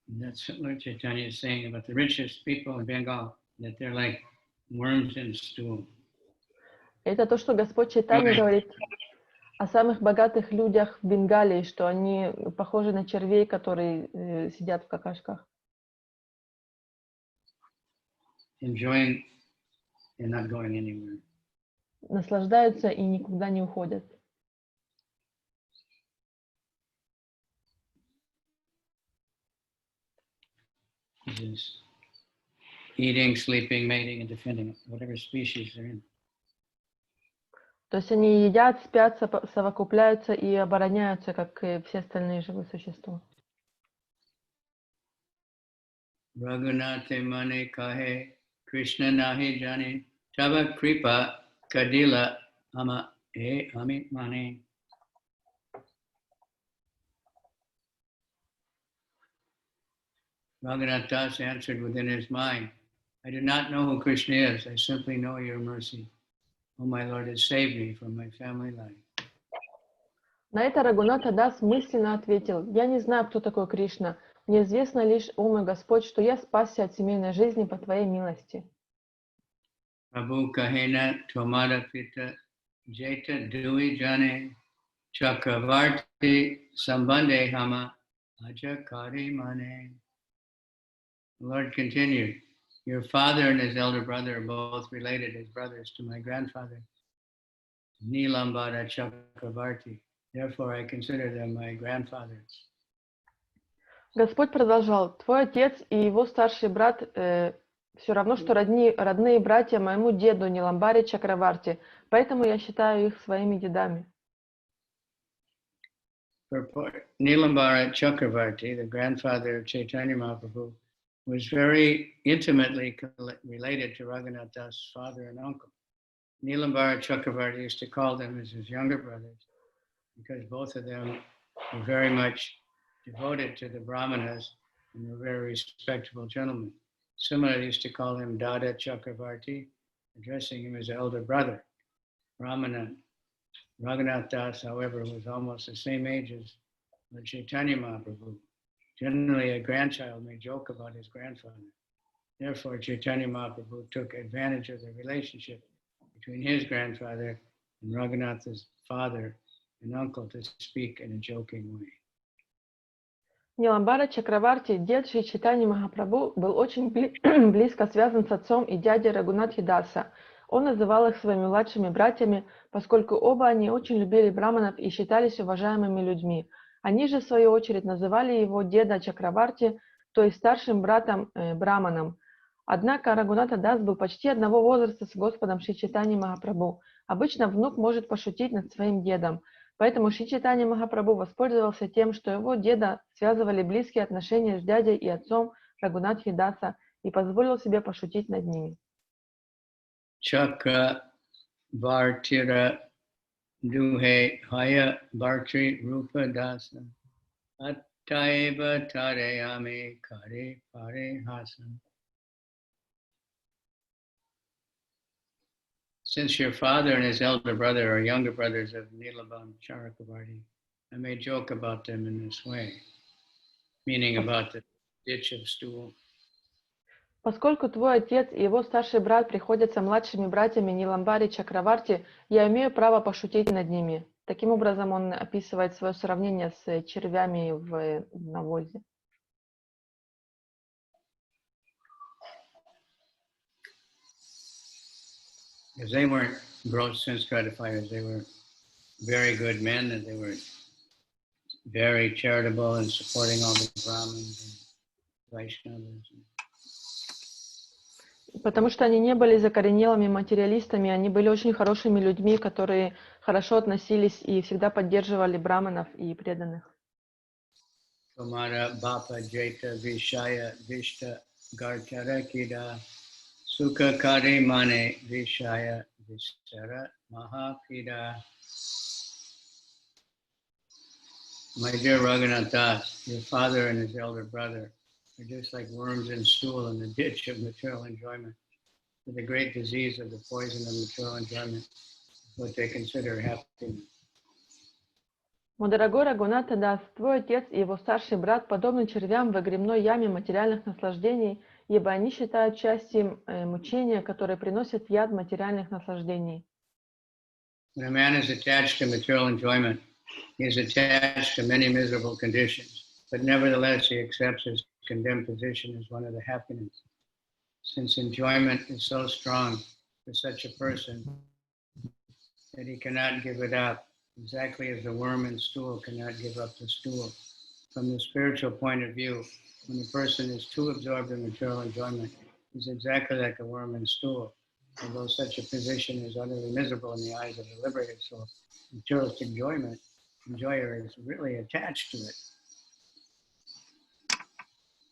That's what Lord Chaitanya is saying about the richest people in Bengal, that they're like worms in a stool. Это то, что Господь Чайтанья говорит о самых богатых людях в Бенгалии, что они похожи на червей, которые сидят в какашках. Enjoying and not going anywhere. Наслаждаются и никуда не уходят. Just eating, sleeping, mating, and defending whatever species they're in. То есть они едят, спят, совокупляются и обороняются, как и все остальные живые существа. Raghunātha mane kahe, Krishna nahi jane, tava kripa kadila ama e ami mane. Raghunātha answered within his mind, I do not know who Krishna is, I simply know your mercy. Oh, my Lord has saved me from my family life. На это Рагунатха Дас мысленно ответил: «Я не знаю, кто такой Кришна. Мне известно лишь, о мой Господь, что я спасся от семейной жизни по Твоей милости». Prabhu kahena tomada pita jeta dui jane chakravarti sambande hama ajakari mane. The Lord continued, your father and his elder brother are both related as brothers to my grandfather, Nilambara Chakravarti. Therefore, I consider them my grandfathers. Господь продолжал: «Твой отец и его старший брат все равно, что родные братья моему деду Ниламбаре Чакраварти, поэтому я считаю их своими дедами». Nilambara Chakravarti, the grandfather of Chaitanya Mahaprabhu, was very intimately related to Raghunātha's father and uncle. Nilambara Chakravarti used to call them as his younger brothers because both of them were very much devoted to the Brahmanas and were very respectable gentlemen. Similarly, used to call him Dada Chakravarti, addressing him as elder brother. Raghunātha, however, was almost the same age as Lord Chaitanya Mahaprabhu. Generally, a grandchild may joke about his grandfather. Therefore, Chaitanya Mahaprabhu took advantage of the relationship between his grandfather and Raghunātha's father and uncle to speak in a joking way. Ниламбара Чакраварти, дед Шри Чайтаньи Махапрабху, был очень близко связан с отцом и дядей Рагунатхи Даса. Он называл их своими младшими братьями, поскольку оба они очень любили браманов и считались уважаемыми людьми. Они же, в свою очередь, называли его деда Чакраварти, то есть старшим братом браманом. Однако Рагунатха Дас был почти одного возраста с Господом Шри Чайтаньи Махапрабху. Обычно внук может пошутить над своим дедом, поэтому Шри Чайтанья Махапрабху воспользовался тем, что его деда связывали близкие отношения с дядей и отцом Рагхунатхи даса, и позволил себе пошутить над ними. Chakra Vartira Duhe Haya Bhartri Rupa Dasa Attaiva Tarayami Kare Pare Hasan. Since your father and his elder brother are younger brothers of Nilabam Charakavarti, I may joke about them in this way, meaning about the ditch of stool. Поскольку твой отец и его старший брат приходятся младшими братьями Ниламбари Чакраварти, я имею право пошутить над ними. Таким образом, он описывает свое сравнение с червями в навозе. Because they weren't gross sense gratifiers, they were very good men, and they were very charitable and supporting all the Brahmins and Vaishnavas. Потому что они не были закоренелыми материалистами, они были очень хорошими людьми, которые хорошо относились и всегда поддерживали браманов и преданных. Kumara Bapa Jeta Vishaya Vishta Garchara Kida Sukha Kare Mane Vishaya Vistara Mahapida. My dear Raghunātha, your father and his elder brother are just like worms in stool in the ditch of material enjoyment. For the great disease of the poison of material enjoyment is what they consider happiness. Мой дорогой Рагунатха Дас, твой отец и его старший брат подобны червям в выгребной яме материальных наслаждений, ибо они считают счастьем мучения, которые приносят яд материальных наслаждений. When a man is attached to material enjoyment, he is attached to many miserable conditions, but nevertheless he accepts his condemned position as one of the happiness. Since enjoyment is so strong for such a person that he cannot give it up, exactly as the worm in stool cannot give up the stool. From the spiritual point of view, when a person is too absorbed in material enjoyment, he's exactly like a worm in stool. Although such a position is utterly miserable in the eyes of the liberated soul, materialistic enjoyer is really attached to it.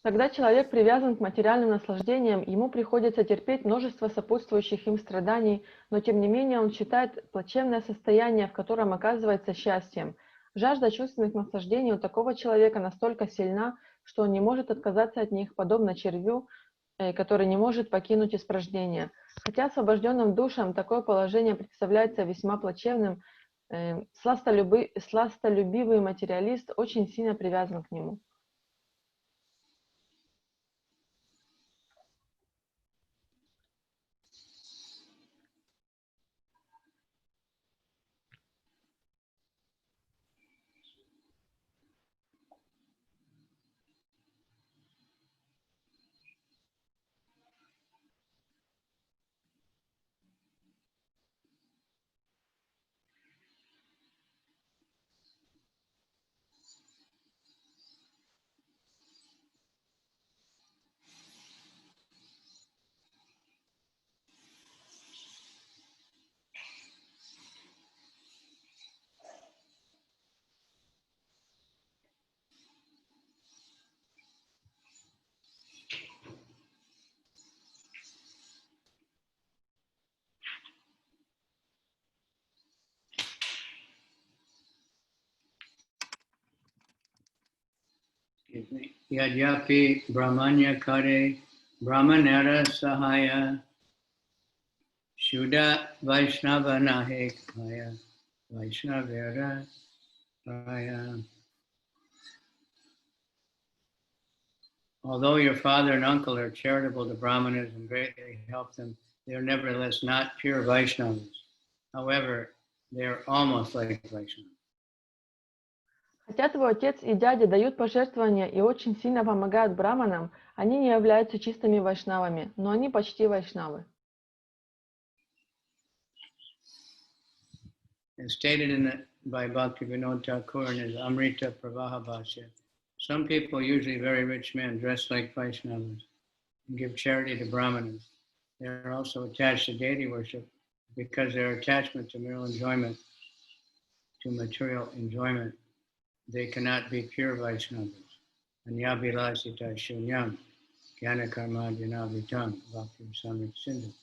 Когда человек привязан к материальным наслаждениям, ему приходится терпеть множество сопутствующих им страданий, но тем не менее он считает плачевное состояние, в котором оказывается счастьем. Жажда чувственных наслаждений у такого человека настолько сильна, что он не может отказаться от них, подобно червю, который не может покинуть испражнение. Хотя освобожденным душам такое положение представляется весьма плачевным, сластолюбивый материалист очень сильно привязан к нему. Yadyapi Brahmanya Kare Brahmanera Sahaya Shuddha Vaishnava Nahe Kaya Vaishnavera Raya. Although your father and uncle are charitable to Brahmanas and greatly help them, they are nevertheless not pure Vaishnavas. However, they are almost like Vaishnavas. Хотя твой отец и дядя дают пожертвования и очень сильно помогают браманам, они не являются чистыми вайшнавами, но они почти вайшнавы. As stated by Bhaktivinoda Thakur in his Amrita Pravaha Bhashya, some people, usually very rich men, dressed like Vaishnavas and give charity to Brahmanas. They are also attached to deity worship, because their attachment to material enjoyment, they cannot be pure Vaishnavas. Antya-lila.6.136-261.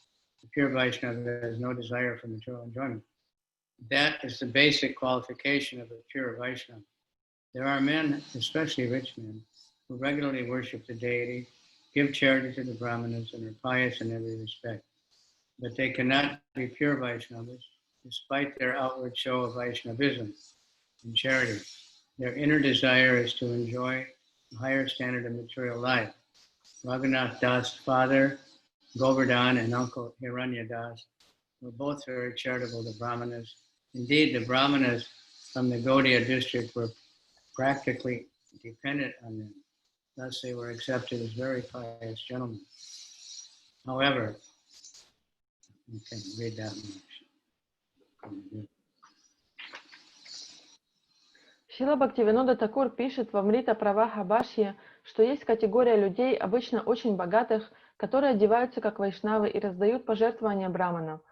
The pure Vaishnava has no desire for material enjoyment. That is the basic qualification of a pure Vaishnava. There are men, especially rich men, who regularly worship the deity, give charity to the Brahmanas, and are pious in every respect. But they cannot be pure Vaishnavas, despite their outward show of Vaishnavism and charity. Their inner desire is to enjoy a higher standard of material life. Raghunath Das' father, Govardhan, and uncle Hiranya Das were both very charitable to Brahmanas. Indeed, the Brahmanas from the Gaudiya district were practically dependent on them. Thus, they were accepted as very pious gentlemen. However, you can read that much. Шрила Бхактивинода Такур пишет в Амрита Праваха Башье, что есть категория людей, обычно очень богатых, которые одеваются как вайшнавы и раздают пожертвования браманам.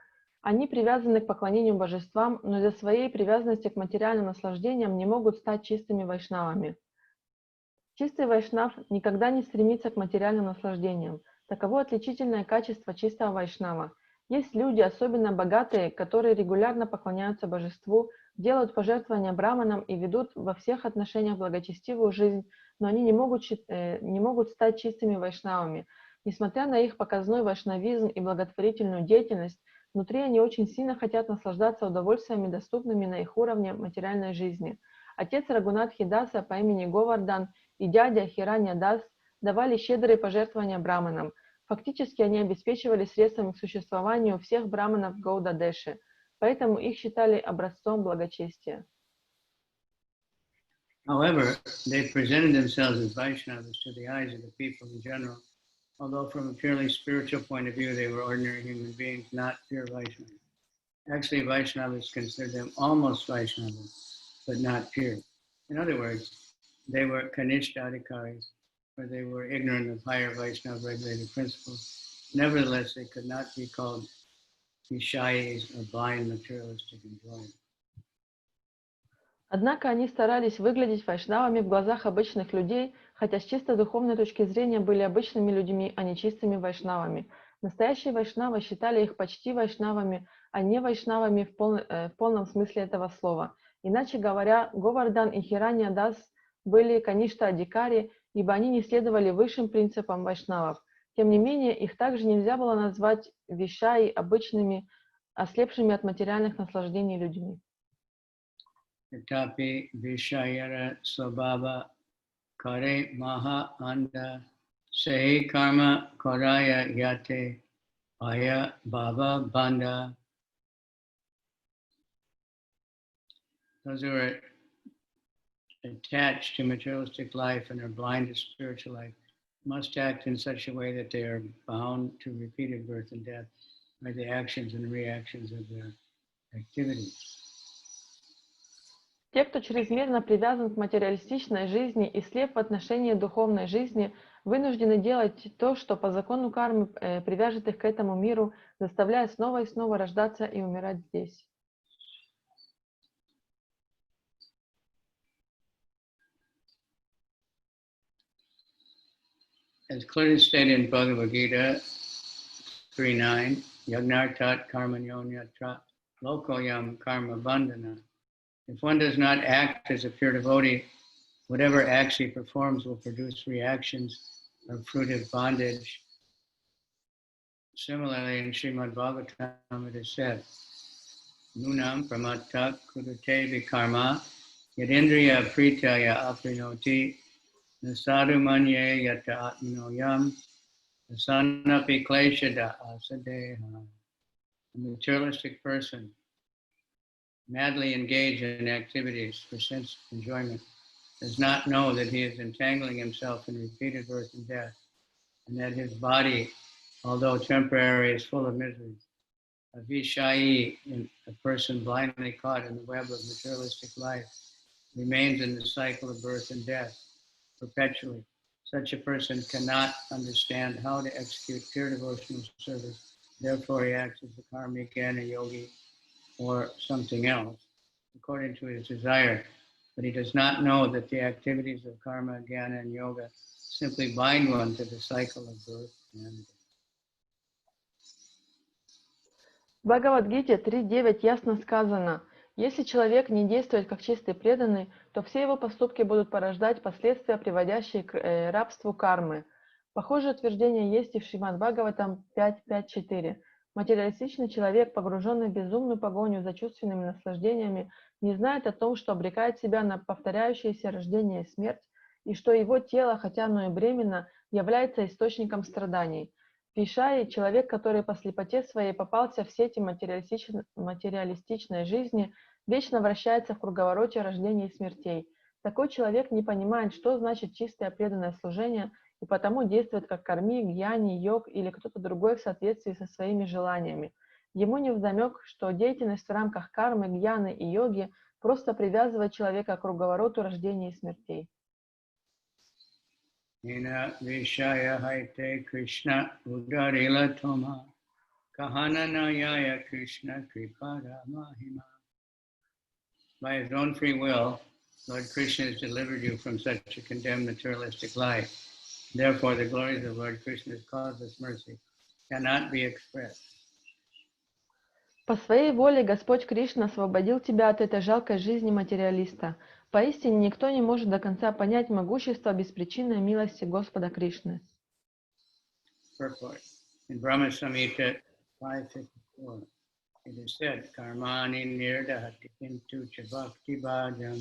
Они привязаны к поклонению божествам, но из-за своей привязанности к материальным наслаждениям не могут стать чистыми вайшнавами. Чистый вайшнав никогда не стремится к материальным наслаждениям. Таково отличительное качество чистого вайшнава. Есть люди, особенно богатые, которые регулярно поклоняются божеству, делают пожертвования браманам и ведут во всех отношениях благочестивую жизнь, но они не могут стать чистыми вайшнавами. Несмотря на их показной вайшнавизм и благотворительную деятельность, внутри они очень сильно хотят наслаждаться удовольствиями, доступными на их уровне материальной жизни. Отец Рагхунатхи Даса по имени Говардан и дядя Хиранья Дас давали щедрые пожертвования браманам. Фактически они обеспечивали средствами к существованию всех браманов Гауда-деши, поэтому их считали образцом благочестия. However, they presented themselves as Vaishnavas to the eyes of the people in general, although from a purely spiritual point of view, they were ordinary human beings, not pure Vaishnavas. Actually, Vaishnavas considered them almost Vaishnavas, but not pure. In other words, they were Kanishta-adhikaris, or they were ignorant of higher Vaishnava regulated principles. Nevertheless, they could not be called Vishayis or blind materialistic enjoyers. Однако они старались выглядеть вайшнавами в глазах обычных людей, хотя с чисто духовной точки зрения были обычными людьми, а не чистыми вайшнавами. Настоящие вайшнавы считали их почти вайшнавами, а не вайшнавами в полном смысле этого слова. Иначе говоря, Говардан и Хиранья Дас были каништа-адикари, ибо они не следовали высшим принципам вайшнавов. Тем не менее, их также нельзя было назвать вишаи обычными, ослепшими от материальных наслаждений людьми. Tatapi Vishayara Swabhava Kare Maha Anda Sehi Karma Koraya Yate Aya Baba Banda. Those who are attached to materialistic life and are blind to spiritual life must act in such a way that they are bound to repeated birth and death by the actions and reactions of their activities. Те, кто чрезмерно привязан к материалистичной жизни и слеп в отношении духовной жизни, вынуждены делать то, что по закону кармы привяжет их к этому миру, заставляя снова и снова рождаться и умирать здесь. As clearly stated in Bhagavad Gita 3.9, Yagnartat karmanyonyatra lokoyam karma bandhana. If one does not act as a pure devotee, whatever acts he performs will produce reactions of fruitive bondage. Similarly, in Srimad Bhagavatam it is said, Nunam pramatta kudute vikarma yadindriya pritaya aprinoti nasadu manye yata atmanoyam asanapi kleshada asadeha. A materialistic person madly engaged in activities for sense enjoyment does not know that he is entangling himself in repeated birth and death, and that his body, although temporary, is full of miseries. A Vishayi, a person blindly caught in the web of materialistic life, remains in the cycle of birth and death perpetually. Such a person cannot understand how to execute pure devotional service Therefore, he acts as a karmic and a yogi or something else, according to his desire. But he does not know that the activities of karma, jnana, and yoga simply bind one to the cycle of birth and death. В Бхагавад-гите 3.9 ясно сказано: если человек не действует как чистый преданный, то все его поступки будут порождать последствия, приводящие к рабству кармы. Похожее утверждение есть и в Шримад Бхагаватам 5.5.4. Материалистичный человек, погруженный в безумную погоню за чувственными наслаждениями, не знает о том, что обрекает себя на повторяющееся рождение и смерть, и что его тело, хотя оно и бременно, является источником страданий. Вишаи, человек, который по слепоте своей попался в сети материалистичной жизни, вечно вращается в круговороте рождений и смертей. Такой человек не понимает, что значит чистое преданное служение, и потому действует как кармик, гьяни, йог или кто-то другой в соответствии со своими желаниями. Ему невдомек, что деятельность в рамках кармы, гьяны и йоги просто привязывает человека к круговороту рождений и смертей. Nina Vishaya Haite Krishna Udarila Toma Kahananayaya Krishna Kripada Mahima. By his own free will, Lord Krishna has delivered you from such a condemned materialistic life. Therefore, the glories of Lord Krishna's causeless mercy cannot be expressed. По своей воле Господь Кришна освободил тебя от этой жалкой жизни материалиста. Поистине никто не может до конца понять могущество беспричинной милости Господа Кришны. Purport. In Brahma Samhita 554, it is said, Karmani nirdahati kintu cha bhakti bhajam.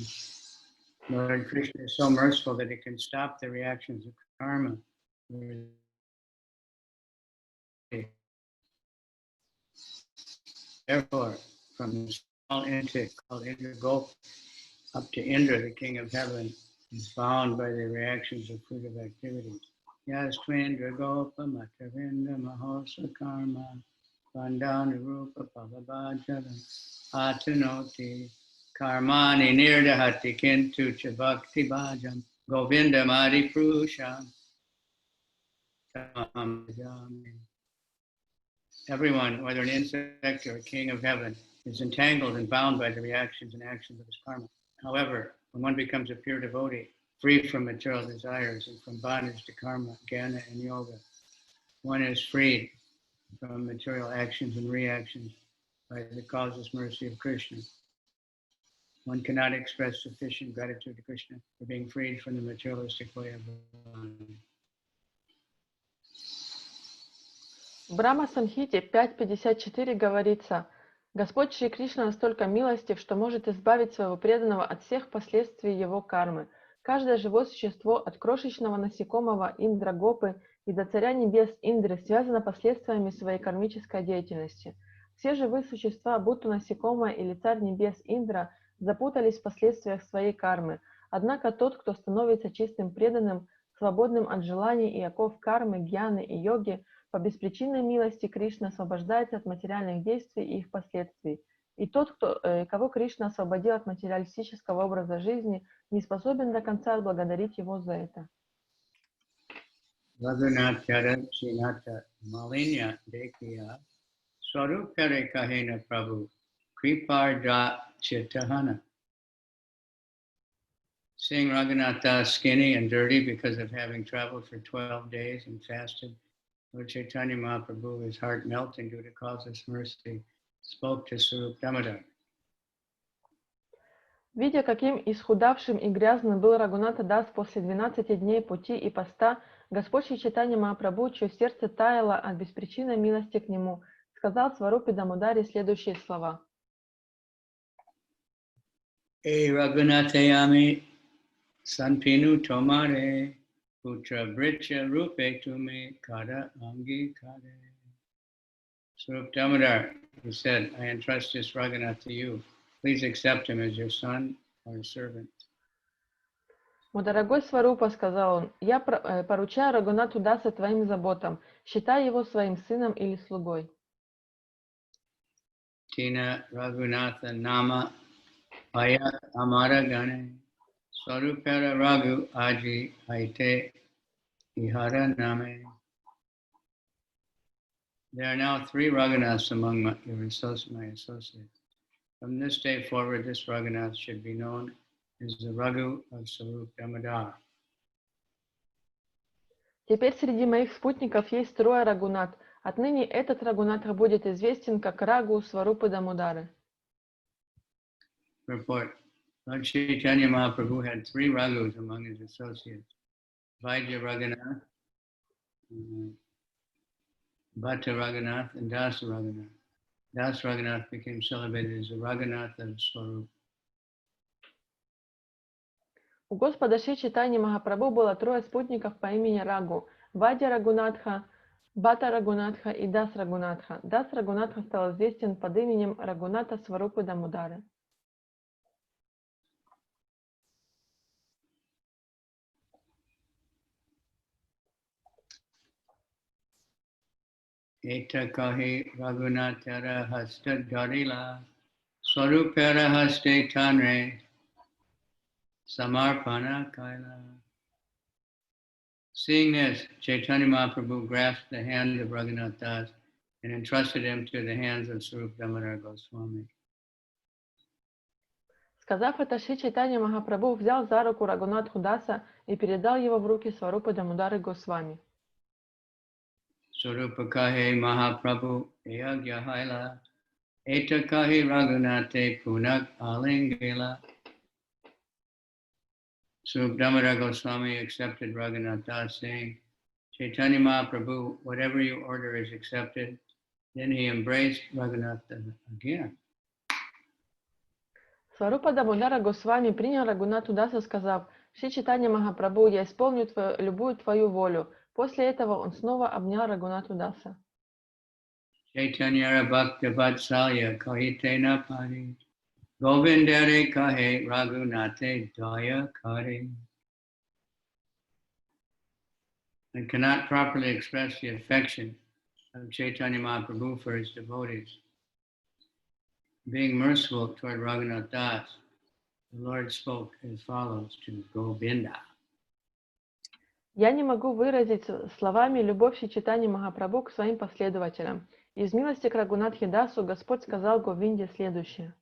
Lord Krishna is so merciful that he can stop the reactions of karma. Therefore, from the small insect called Indra Gop up to Indra, the king of heaven, is bound by the reactions of fruitive activities. Yas Twindra Gopa Matavinda Mahosa Karma Bandana Rupa Pavabhajaram Atanoti Karmani Nirdahati Kintu Chabakti Bhajam Govinda Madi Prusham. Everyone, whether an insect or a king of heaven, is entangled and bound by the reactions and actions of his karma. However, when one becomes a pure devotee, free from material desires and from bondage to karma, jnana, and yoga, one is freed from material actions and reactions by the causeless mercy of Krishna. One cannot express sufficient gratitude to Krishna for being freed from the materialistic way of bondage. В Брахма-самхите 5.54 говорится: Господь Шри Кришна настолько милостив, что может избавить своего преданного от всех последствий его кармы. Каждое живое существо, от крошечного насекомого Индрагопы и до царя небес Индры, связано последствиями своей кармической деятельности. Все живые существа, будто насекомое или царь небес Индра, запутались в последствиях своей кармы. Однако тот, кто становится чистым преданным, свободным от желаний и оков кармы, гьяны и йоги, по беспричинной милости Кришна освобождается от материальных действий и их последствий. И тот, кого Кришна освободил от материалистического образа жизни, не способен до конца отблагодарить его за это. Raghunātha Chinata Malinya Dekhiya Swarupare Kahena Prabhu Kriparja Chitahana. Seeing Raghunatha skinny and dirty because of having traveled for 12 days and fasted, Lord Chaitanya Mahaprabhu, his heart melting due to causeless mercy, spoke to Swarup Damodar. Видя, каким исхудавшим и грязным был Рагхунатха Дас после 12 дней пути и поста, Господь Шри Чайтанья Махапрабху, чье сердце таяло от беспричинной милости к нему, сказал Сварупе Дамодаре следующие слова. Эй Raghunathayami Sanpinu Tomare Putra Bricha Rupe Tume Kada Angi Kade. Swarup Damodar, he said, I entrust this Raghunatha to you. Please accept him as your son or a servant. Мой дорогой Сварупа, сказал он, я поручаю Рагхунатху Даса твоим заботам, считай его своим сыном или слугой. Tina Raghunatha Nama Ayat Amara Gane Swarupara Raghu Aji Aite Ihara Name. There are now 3 Raghunaths among my associates. From this day forward, this Raghunath should be known as the Raghu of Sarup Damodar. Теперь среди моих спутников есть 3 Рагунат. Отныне этот Рагунатха будет известен как Рагу Сварупы Дамодары. Report. Lord Chaitanya Mahaprabhu had 3 Raghus among his associates. Vaidya Raghunath, Bhatta Raghunath, and Dasa Raghunath. Dasa Raghunath became celebrated as the Raghunātha of Swarup. У Господа Шри Чайтаньи Махапрабху было 3 спутников по имени Рагу: Вадья Рагунатха, Бхата Рагунатха и Дас Рагунатха. Дас Рагунатха стал известен под именем Рагуната Сварупы Дамодары. Eta kahi Raghunātha hasta dharila, Swarupera haste tanre, Samarpana kaila. Seeing this, Chaitanya Mahaprabhu grasped the hand of Raghunath Das and entrusted him to the hands of Swarup Damodar Gosvāmī. Сказав это, Шри Чайтанья Махапрабху взял за руку Рагунатху Даса и передал его в руки Сварупы Дамодары Госвами. Swarupa kahe Mahaprabhu eyagyahaila, Eta kahi Raghunate punak alingela. Swarup Damodar Gosvami accepted Raghunath Das, saying, Chaitanya Mahaprabhu, whatever you order is accepted. Then he embraced Raghunatha again. Сварупа Дамодара Госвами принял Рагунатху Даса, сказав: Шри Чайтанья Махапрабху, я исполню любую твою волю. После этого он снова обнял Рагунатху Даса. Chaitanya Bhakta Vatsalya kahitena pari, Govindare kahe Raghunate daya kare. And cannot properly express the affection of Chaitanya Mahaprabhu for his devotees. Being merciful toward Raghunath Das, the Lord spoke as follows to Govinda. Я не могу выразить словами любовь Шри Чайтаньи Махапрабху к своим последователям. Из милости к Рагунатхе Дасу Господь сказал Говинде следующее.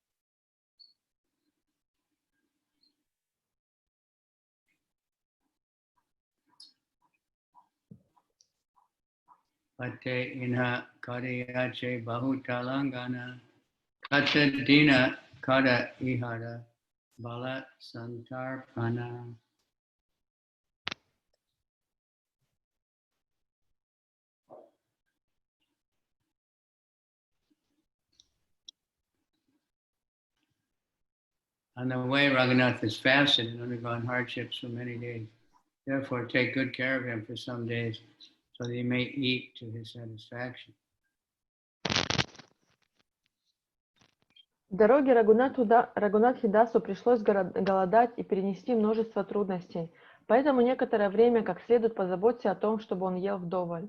Pate inha kariyache bahutalangana, kata dina kata ihara, bala santarpana. On the way, Raghunath has fasted and undergone hardships for many days. Therefore, take good care of him for some days, so that he may eat to his satisfaction. В дороге Рагунатхе Дасу пришлось голодать и перенести множество трудностей. Поэтому некоторое время как следует позаботься о том, чтобы он ел вдоволь.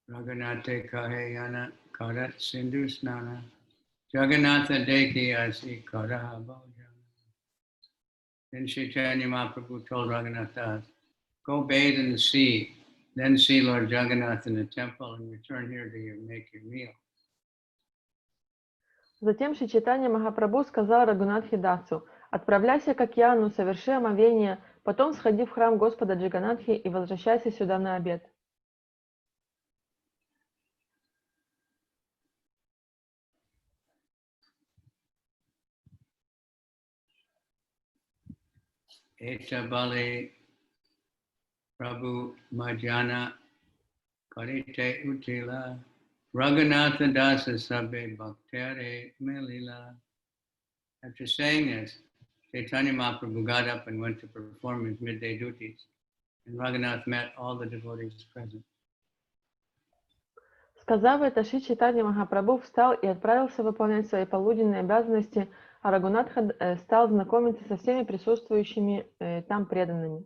Raghunate kaheyana karat sindhu snana, Jagannatha deki asi karaha bhojana. Then Chaitanya Mahaprabhu told Raghunath Das, go bathe in the sea, then see Lord Jagannath in the temple and return here to make your meal. Затем Шри Чайтанья Махапрабху сказал Рагунатхе Дасу: отправляйся к океану, соверши омовение, потом сходи в храм Господа Джаганатхи и возвращайся сюда на обед. Eta bali Prabhu Majana Karite Utila Raghunatha Dasa Sabbe Bhaktere Melila. After saying this, Chaitanya Mahaprabhu got up and went to perform his midday duties, and Raghunath met all the devotees present. Сказав это, Шри Чайтанья Махапрабху встал и отправился выполнять свои полуденные обязанности, а Рагунатха стал знакомиться со всеми присутствующими там преданными.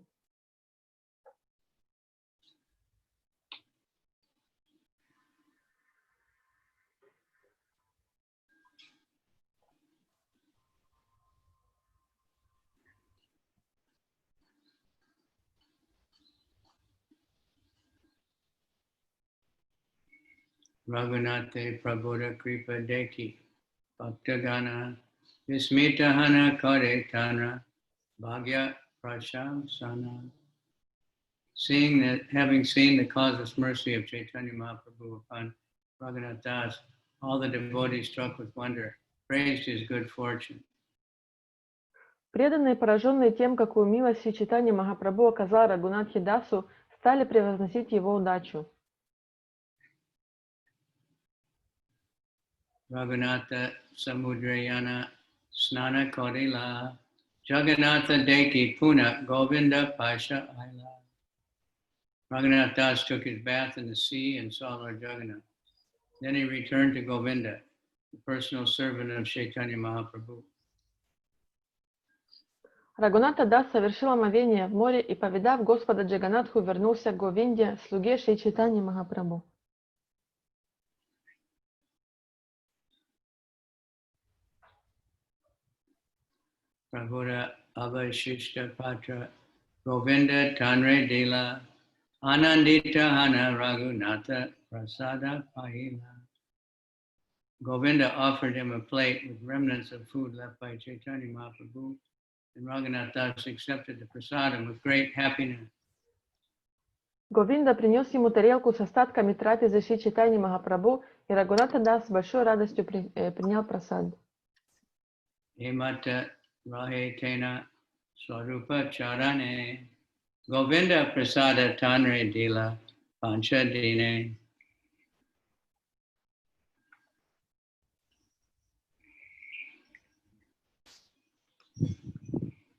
Raghunātha Prabodha Kripa Deki Bhaktagana Vismitahana Karitanra Bhagya Prashamsana. Seeing that, having seen the causeless mercy of Chaitanya Mahaprabhu upon Raghunatha, all the devotees struck with wonder praised his good fortune. Преданные, пораженные тем, какую милость Шри Чайтаньи Махапрабху оказал Рагхунатхе Дасу, стали превозносить его удачу. Raghunatha Samudrayana Snana Kodila Jagannatha Deki Puna Govinda Pasha Aila. Raghunatha Das took his bath in the sea and saw Lord Jagannath. Then he returned to Govinda, the personal servant of Chaitanya Mahaprabhu. Рагхунатха Дас совершил омовение в море и, повидав Господа Джаганатху, вернулся к Говинде, слуге Шри Чайтаньи Махапрабху. Prabhuda Abhishishta Patra Govinda Tanre Dila Anandita Hana Raghunatha Prasada Pahila. Govinda offered him a plate with remnants of food left by Chaitanya Mahaprabhu, and Raghunatha accepted the prasadam with great happiness. Говинда принес ему тарелку с остатками трапезы Шри Чайтаньи Махапрабху, и Рагхунатха Дас с большой радостью принял прасад. Emata Rahe Tena Swarupa Charane Govinda Prasada Tanre Dila Pancha Dine.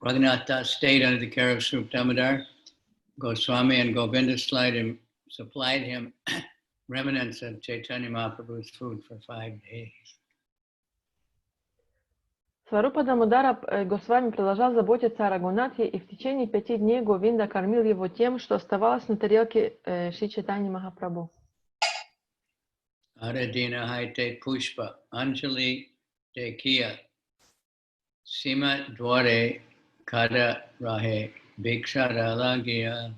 Raghunatha stayed under the care of Srup Damodar Gosvami, and Govinda supplied him remnants of Chaitanya Mahaprabhu's food for 5 days. Сварупа Дамодара Госвами продолжал заботиться о Рагхунатхе, и в течение 5 дней Говинда кормил его тем, что оставалось на тарелке Шри Чайтаньи Махапрабху. Aradina Haite Pushpa Anjali Dekiya Sima Dware Kada Rahe Bhikshara Lagiya.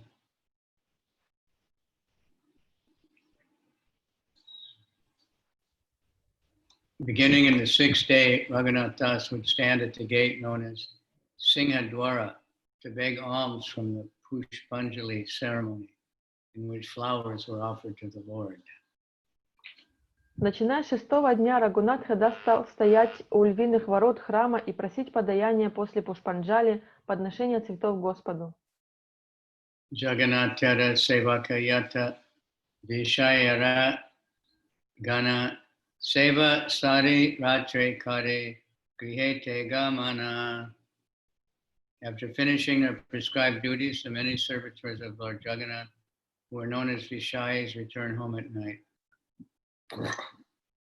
Beginning in the 6th day, Raghunatha Das would stand at the gate known as Singhadwara to beg alms from the Pushpanjali ceremony, in which flowers were offered to the Lord. Начиная с 6-го дня, Рагхунатха Дас стал стоять у львиных ворот храма и просить подаяния после Пушпанджали, подношения цветов Господу. Jagannathara Sevakayata Vishayara Gana Seva Sari Ratre Kare Grihete Gamana. After finishing their prescribed duties, the many servitors of Lord Jagannath, who are known as Vishayas, return home at night.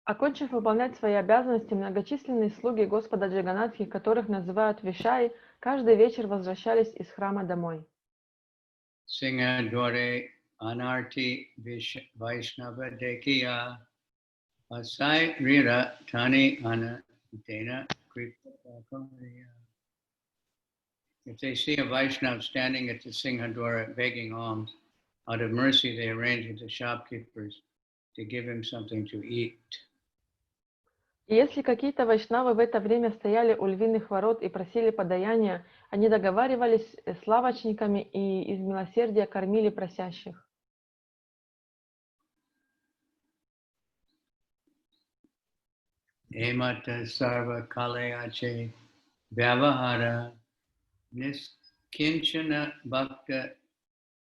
Окончив выполнять свои обязанности, многочисленные слуги Господа Джаганатхи, которых называют Вишаи, каждый вечер возвращались из храма домой. Singhadware Anarti Vaishnava Dekiya Asai Rira Tani Ana Dena Kripa. If they see a Vaishnava standing at the Singhadwara begging alms, out of mercy they arrange with the shopkeepers to give him something to eat. И если какие-то вайшнавы в это время стояли у львиных ворот и просили подаяния, они договаривались с лавочниками и из милосердия кормили просящих. Emata sarva kalayache vyavahara niskinchana bhakta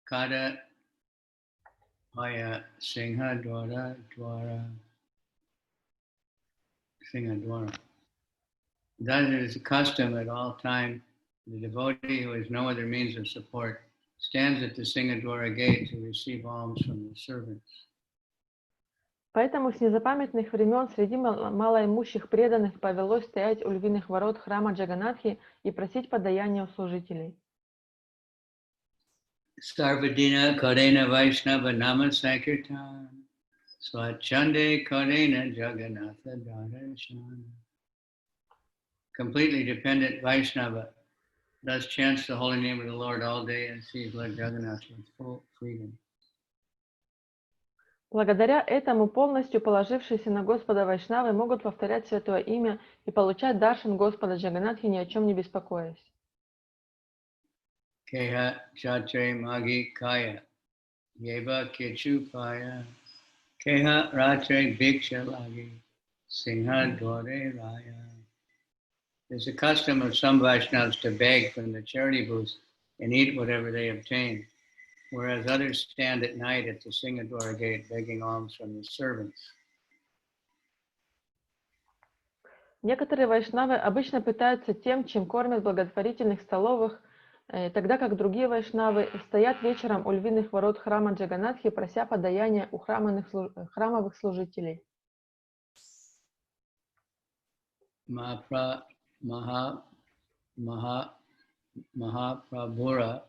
kada haya singhadwara dwara. That it is a custom at all time, the devotee who has no other means of support stands at the Singhadwara gate to receive alms from the servants. Поэтому с незапамятных времен среди малоимущих преданных повелось стоять у львиных ворот храма Джаганатхи и просить подаяния у служителей. Sarvadina Karena Vaishnava Nama Sankirtan Swachande Karena Jagannatha Darashana. Completely dependent Vaishnava thus chants the holy name of the Lord all day and sees Lord Jagannath with full freedom. Благодаря этому полностью положившиеся на Господа вайшнавы могут повторять святое имя и получать даршан Господа Джаганатхи, ни о чем не беспокоясь. Keha chatre magi kaya, yeva kechupaya, keha ratre bhiksha lagi, singha dore raya. There's a custom of some Vaishnavas to beg from the charity booths and eat whatever they obtain, whereas others stand at night at the Singadwara gate begging alms from the servants. Некоторые вайшнавы обычно питаются тем, чем кормят в благотворительных столовых, тогда как другие вайшнавы стоят вечером у львиных ворот храма Джаганатхи, прося подаяния у храмовых служителей. Mahāprabhura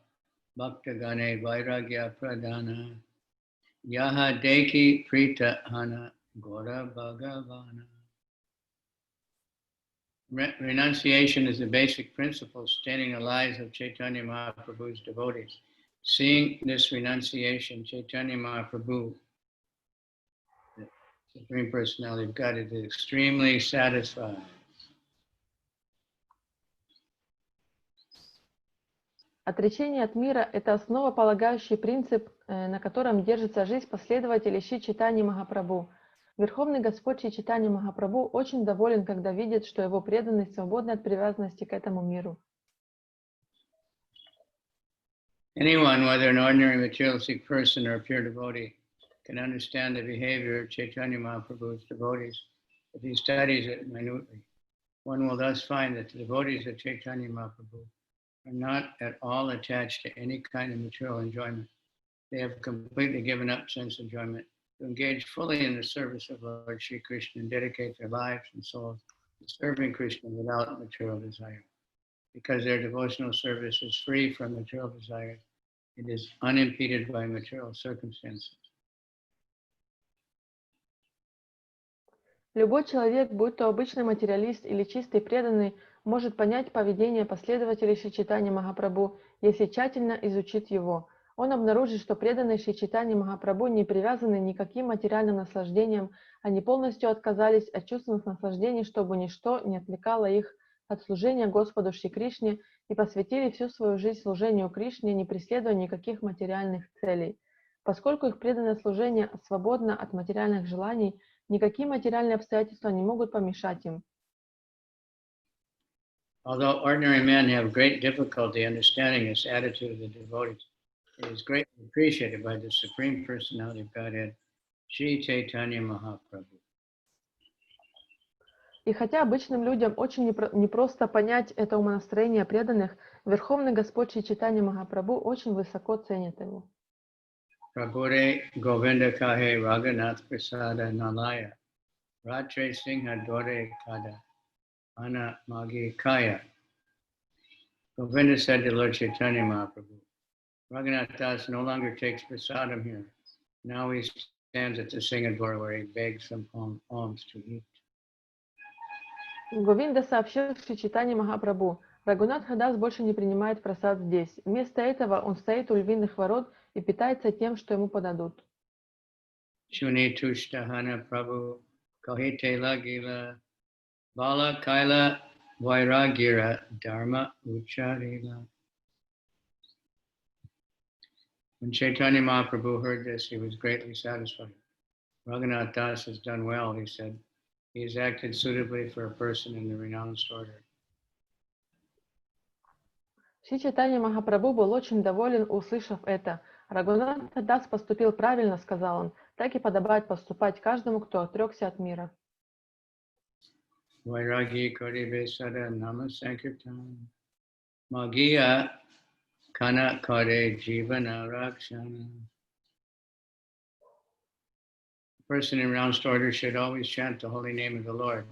Bhaktagane Vairagya Pradhana Yaha Deki Prita Hana Gora Bhagavana. Renunciation is the basic principle sustaining the lives of Chaitanya Mahaprabhu's devotees. Seeing this renunciation, Chaitanya Mahaprabhu, the Supreme Personality of God, is extremely satisfied. Отречение от мира – это основополагающий принцип, на котором держится жизнь последователей Шри Чайтаньи Махапрабху. Верховный Господь Шри Чайтаньи Махапрабху очень доволен, когда видит, что его преданные свободны от привязанности к этому миру. Anyone, whether an ordinary materialistic person or a pure devotee, can understand the behavior of Chaitanya Mahaprabhu's devotees if he studies it minutely. One will thus find that the devotees of Chaitanya Mahaprabhu are not at all attached to any kind of material enjoyment. They have completely given up sense enjoyment to engage fully in the service of Lord Shri Krishna and dedicate their lives and souls to serving Krishna without material desire. Because their devotional service is free from material desires, it is unimpeded by material circumstances. Любой человек, будь то обычный материалист или чистый преданный, может понять поведение последователей Шри Чайтаньи Махапрабху, если тщательно изучит его. Он обнаружит, что преданные Шри Чайтаньи Махапрабху не привязаны никаким материальным наслаждениям, они полностью отказались от чувственных наслаждений, чтобы ничто не отвлекало их от служения Господу Шри Кришне и посвятили всю свою жизнь служению Кришне, не преследуя никаких материальных целей. Поскольку их преданное служение свободно от материальных желаний, никакие материальные обстоятельства не могут помешать им. Although ordinary men have great difficulty understanding this attitude of the devotees, it is greatly appreciated by the Supreme Personality of Godhead, Shri Chaitanya Mahaprabhu. И хотя обычным людям очень непросто понять это умонастроение преданных, Верховный Господь Шри Чайтаньи Махапрабху очень высоко ценит его. Prabhure Govinda Kahe Raghunātha Prasada Nalaya Ratre Singha Dore Kada Ana Magi Kaya. Govinda said to Lord Chaitanya Mahaprabhu, Raghunatha Das no longer takes prasadam here. Now he stands at the Singadwara where he begs some alms to eat. Говинда сообщил Шри Чайтаньи Махапрабху, Рагхунатха Дас больше не принимает просад здесь. Вместо этого он стоит у львиных ворот и питается тем, что ему подадут. Shuni Tushtahana Prabhu Kahite Lagila Bala Kaila Vairagira Dharma Ucharila. When Chaitanya Mahaprabhu heard this, he was greatly satisfied. Raghunatha Das has done well, he said. He has acted suitably for a person in the renounced order. Шри Чайтанья Махапрабху был очень доволен, услышав это. Рагхунатха Дас поступил правильно, сказал он. Так и подобает поступать каждому, кто отрекся от мира. Vairagi Karibe Sada Nama Sankirtan Magiya Kana Kare Jivana Rakshana. A person in renounced order should always chant the holy name of the Lord.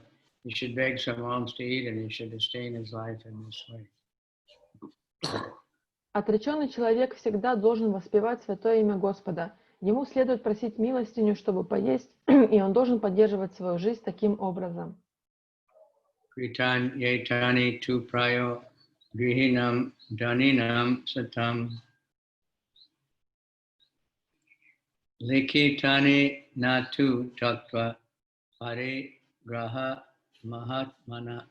He should beg some alms to eat and he should sustain his life in this way. Отреченный человек всегда должен воспевать святое имя Господа. Ему следует просить милостыню, чтобы поесть, и он должен поддерживать свою жизнь таким образом. Kritanyetani tu prayo grihinam dhaninam satam Likitani natu tattva Hare Graha Mahatmana.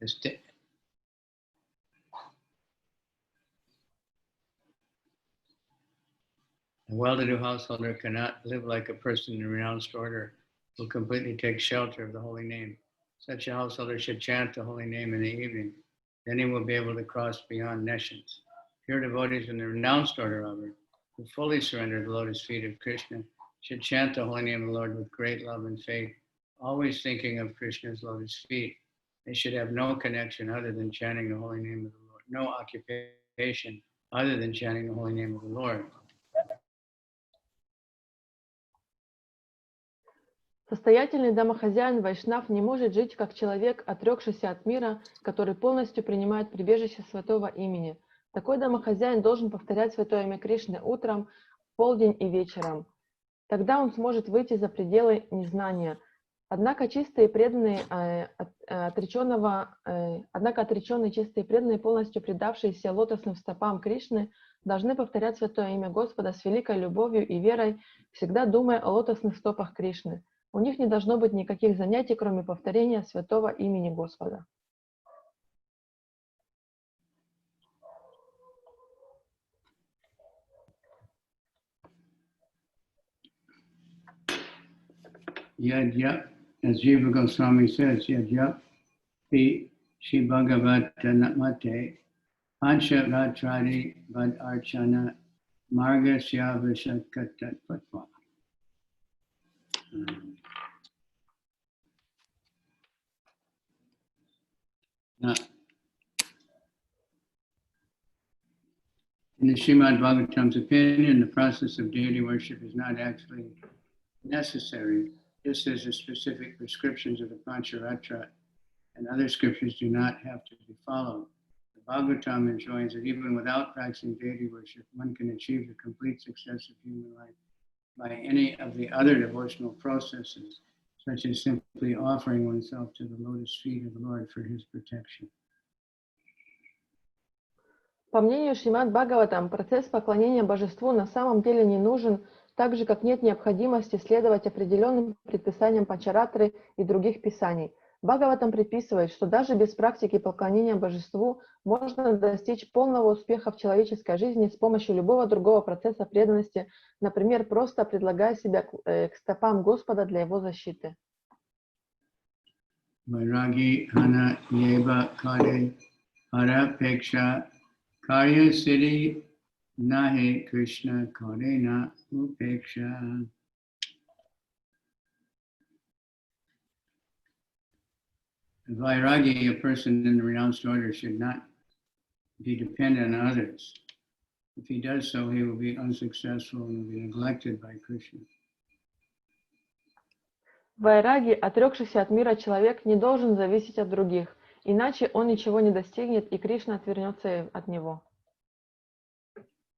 A well-to-do householder cannot live like a person in renounced order who completely takes shelter of the holy name. Such a householder should chant the holy name in the evening. Then he will be able to cross beyond nescience. Pure devotees in the renounced order, however, who fully surrender the lotus feet of Krishna, should chant the holy name of the Lord with great love and faith, always thinking of Krishna's lotus feet. They should have no connection other than chanting the holy name of the Lord, no occupation other than chanting the holy name of the Lord. Состоятельный домохозяин Вайшнав не может жить как человек, отрекшийся от мира, который полностью принимает прибежище святого имени. Такой домохозяин должен повторять святое имя Кришны утром, в полдень и вечером. Тогда он сможет выйти за пределы незнания. Однако отреченные, чистые и преданные, полностью предавшиеся лотосным стопам Кришны, должны повторять святое имя Господа с великой любовью и верой, всегда думая о лотосных стопах Кришны. У них не должно быть никаких занятий, кроме повторения святого имени Господа. Yadya, as Jiva Goswami says, Yadya pi Shri Bhagavata Mate Pancha Ratradi Vad Archana Marga Syavashakatat Patva. Now, in the Srimad Bhagavatam's opinion, the process of deity worship is not actually necessary, just as the specific prescriptions of the Pancharatra and other scriptures do not have to be followed. The Bhagavatam enjoins that even without practicing deity worship, one can achieve the complete success of human life by any of the other devotional processes, such as simply offering oneself to the lotus feet of the Lord for his protection. По мнению Шримад Бхагаватам, процесс поклонения божеству на самом деле не нужен, так же, как нет необходимости следовать определенным предписаниям Панчаратры и других писаний. Бхагаватам предписывает, что даже без практики поклонения божеству можно достичь полного успеха в человеческой жизни с помощью любого другого процесса преданности, например, просто предлагая себя к стопам Господа для его защиты. Vairagi hana yeva kade parapeksha karya siddhi nahe Krishna karena upeksha. Vairagi, a person in the renounced order, should not be dependent on others. If he does so, he will be unsuccessful and will be neglected by Krishna. Вайраги, отрекшийся от мира человек, не должен зависеть от других, иначе он ничего не достигнет, и Кришна отвернется от него.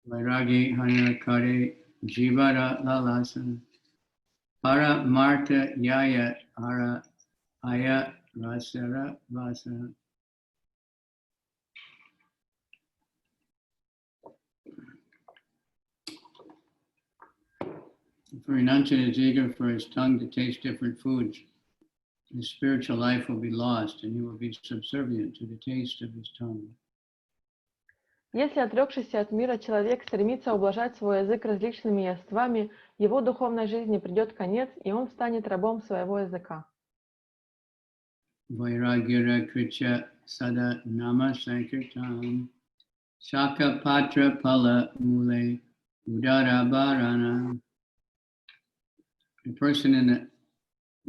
Vairagi hana kare jivara lalasa para marta yaya ara aya rasara vasa. If a renunciant is eager for his tongue to taste different foods, his spiritual life will be lost and he will be subservient to the taste of his tongue. Если отрекшийся от мира человек стремится ублажать свой язык различными яствами, его духовной жизни придет конец, и он станет рабом своего языка. Vairagira kricha sada nama sankirtan shaka patra pala mule udara bharana. A person in the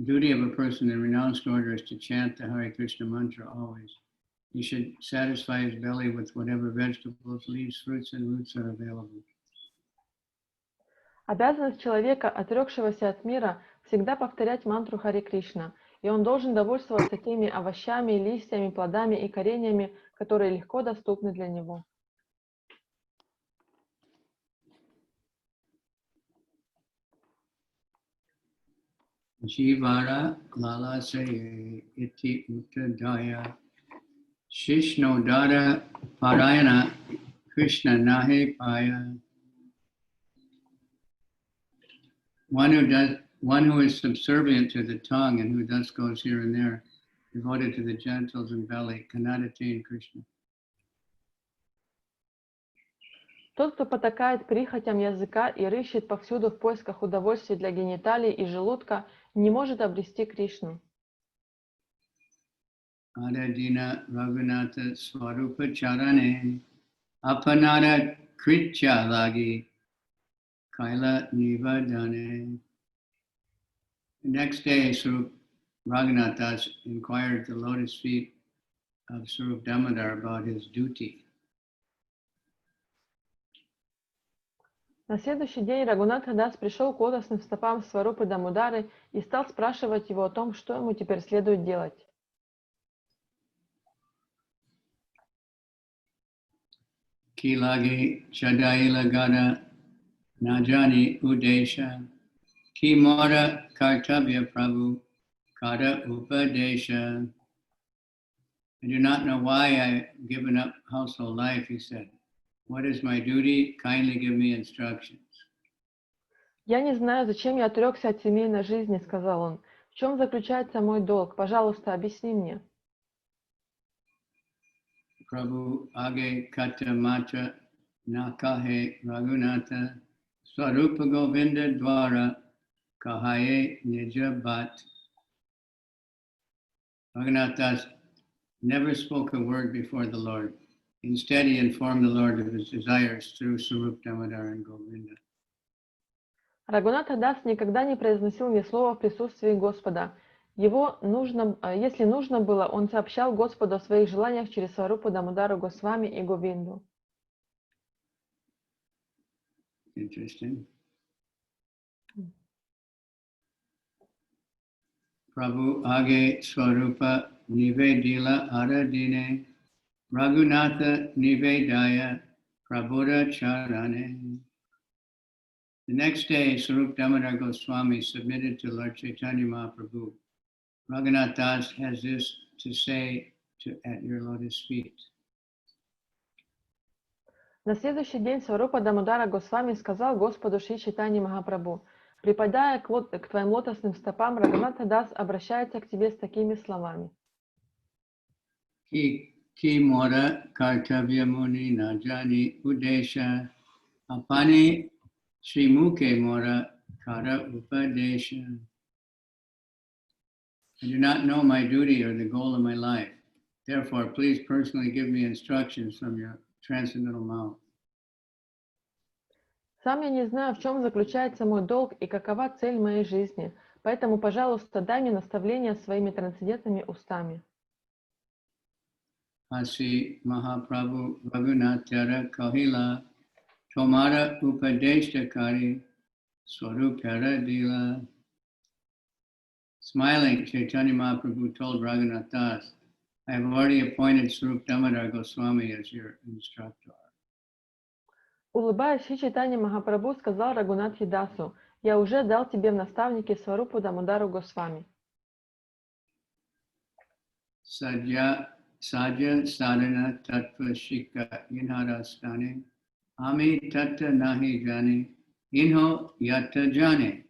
duty of a person in renounced order is to chant the Hare Krishna mantra always. He should satisfy his belly with whatever vegetables, leaves, fruits, and roots are available. Обязанность человека, отрекшегося от мира, всегда повторять мантру Харе Кришна, и он должен довольствоваться теми овощами, листьями, плодами и кореньями, которые легко доступны для него. Jivara lala saye iti uttadaya Shishno dada parayana Krishna nahe paya. One who is subservient to the tongue and who thus goes here and there, devoted to the genitals and belly, cannot attain Krishna. Тот, кто потакает прихотям языка и рыщет повсюду в поисках удовольствий для гениталий и желудка, не может обрести Кришну. Adadina Raghunātha Swarupa Charane Apanada Kritya Lagi Kaila Nivadane. The next day, Swarup Raghunatha inquired at the lotus feet of Swarup Damodar about his duty. На следующий день Рагунатха Дас пришел к лотосным стопам Сварупы Дамодары и стал спрашивать его о том, что ему теперь следует делать. Kilagi Chadaila Gada Najani Udesha Ki Mora Kartavya Prabhu Kada Upadesha. I do not know why I've given up household life, he said. What is my duty? Kindly give me instructions. «Я не знаю, зачем я отрекся от семейной жизни», — сказал он. «В чем заключается мой долг? Пожалуйста, объясни мне». Prabhu age kata mata nakahe Raghunatha Swarupa Govinda Dwara kahaye nija bhat. Raghunatha never spoke a word before the Lord. Instead, he informed the Lord of his desires through Swarup Damodar and Govinda. Рагунатха Дас никогда не произносил ни слова в присутствии Господа. Если нужно было, он сообщал Господу о своих желаниях через Сварупу Дамодару Госвами и Говинду. Interesting. Prabhu age Swarupa Nivedila Aradine Raghunatha Nivedaya Prabhuda Charane. The next day, Swarup Damodar Goswami submitted to Lord Chaitanya Mахапрабху. Raghunath Das has this to say at your lotus feet. На следующий день Сварупа Дамодара Госвами сказал Господу Шри Чайтаньи Махапрабху: «Припадая к твоим лотосным стопам, Рагунатха Дас обращается к тебе с такими словами. Ki mora kartavya muni najani udesha apani srimuke mora kara upadesha. I do not know my duty or the goal of my life. Therefore, please personally give me instructions from your transcendental mouth. Сам я не знаю, в чем заключается мой долг и какова цель моей жизни, поэтому, пожалуйста, дай мне наставления своими трансцендентными устами». Asi Mahāprabhu Raghunātha Kahila Tomara Upadeshtakari Swarupara Dila. Smiling, Chaitanya Mahaprabhu told Raghunath Das, I have already appointed Swarup Damodar Goswami as your instructor. Улыбаясь, Шри Чайтанья Махапрабху сказал Рагунатхи Дасу: «Я уже дал тебе в наставники Сварупу Дамодару Госвами». Sadhya sadhana tattva shikha inharastane ami tatta nahi jane inho yatta jane.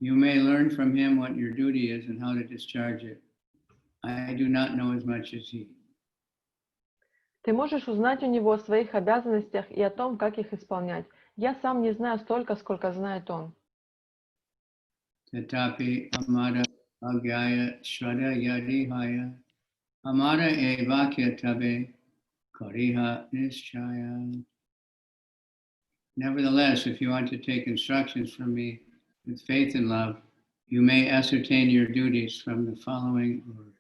You may learn from him what your duty is and how to discharge it. I do not know as much as he. Ты можешь узнать у него о своих обязанностях и о том, как их исполнять. Я сам не знаю столько, сколько знает он. Tatapi amara agyaya shraddha yadihaya amara evakya tabe kariha nischaya. Nevertheless, if you want to take instructions from me with faith and love, you may ascertain your duties from the following words.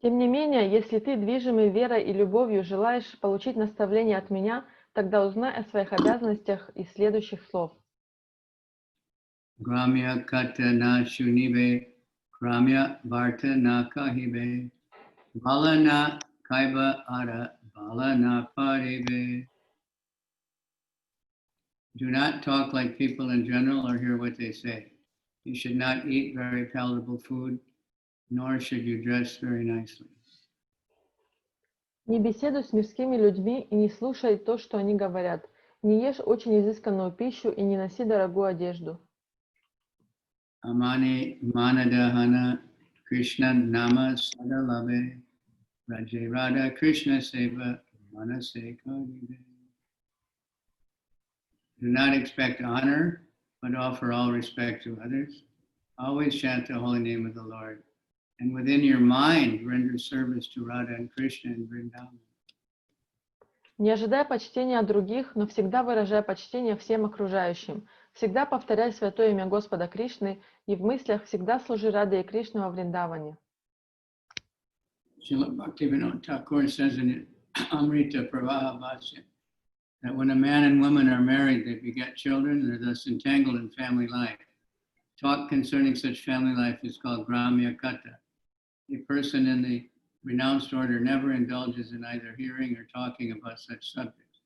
Тем не менее, если ты, движимый верой и любовью, желаешь получить наставление от меня, тогда узнай о своих обязанностях из следующих слов. Gramya kata na shunibe, gramya varta na kahibe, bala na kaiba ara, bala na paribe. Do not talk like people in general or hear what they say. You should not eat very palatable food, nor should you dress very nicely. Не беседуй с мирскими людьми и не слушай то, что они говорят. Не ешь очень изысканную пищу и не носи дорогую одежду. Amane manadahana Krishna nama sadalave Raja Radha Krishna seva manase karive. Do not expect honor, but offer all respect to others. Always chant the holy name of the Lord. And within your mind, render service to Radha and Krishna and Vrindavan. Не ожидай почтения от других, но всегда выражай почтение всем окружающим. Всегда повторяй святое имя Господа Кришны и в мыслях всегда служи Раде и Кришне во Вриндаване. Srila Bhaktivinoda Thakur says in Amrita Pravaha Bhashya that when a man and woman are married, they beget children and are thus entangled in family life. Talk concerning such family life is called Gramya Katha. A person in the renounced order never indulges in either hearing or talking about such subjects.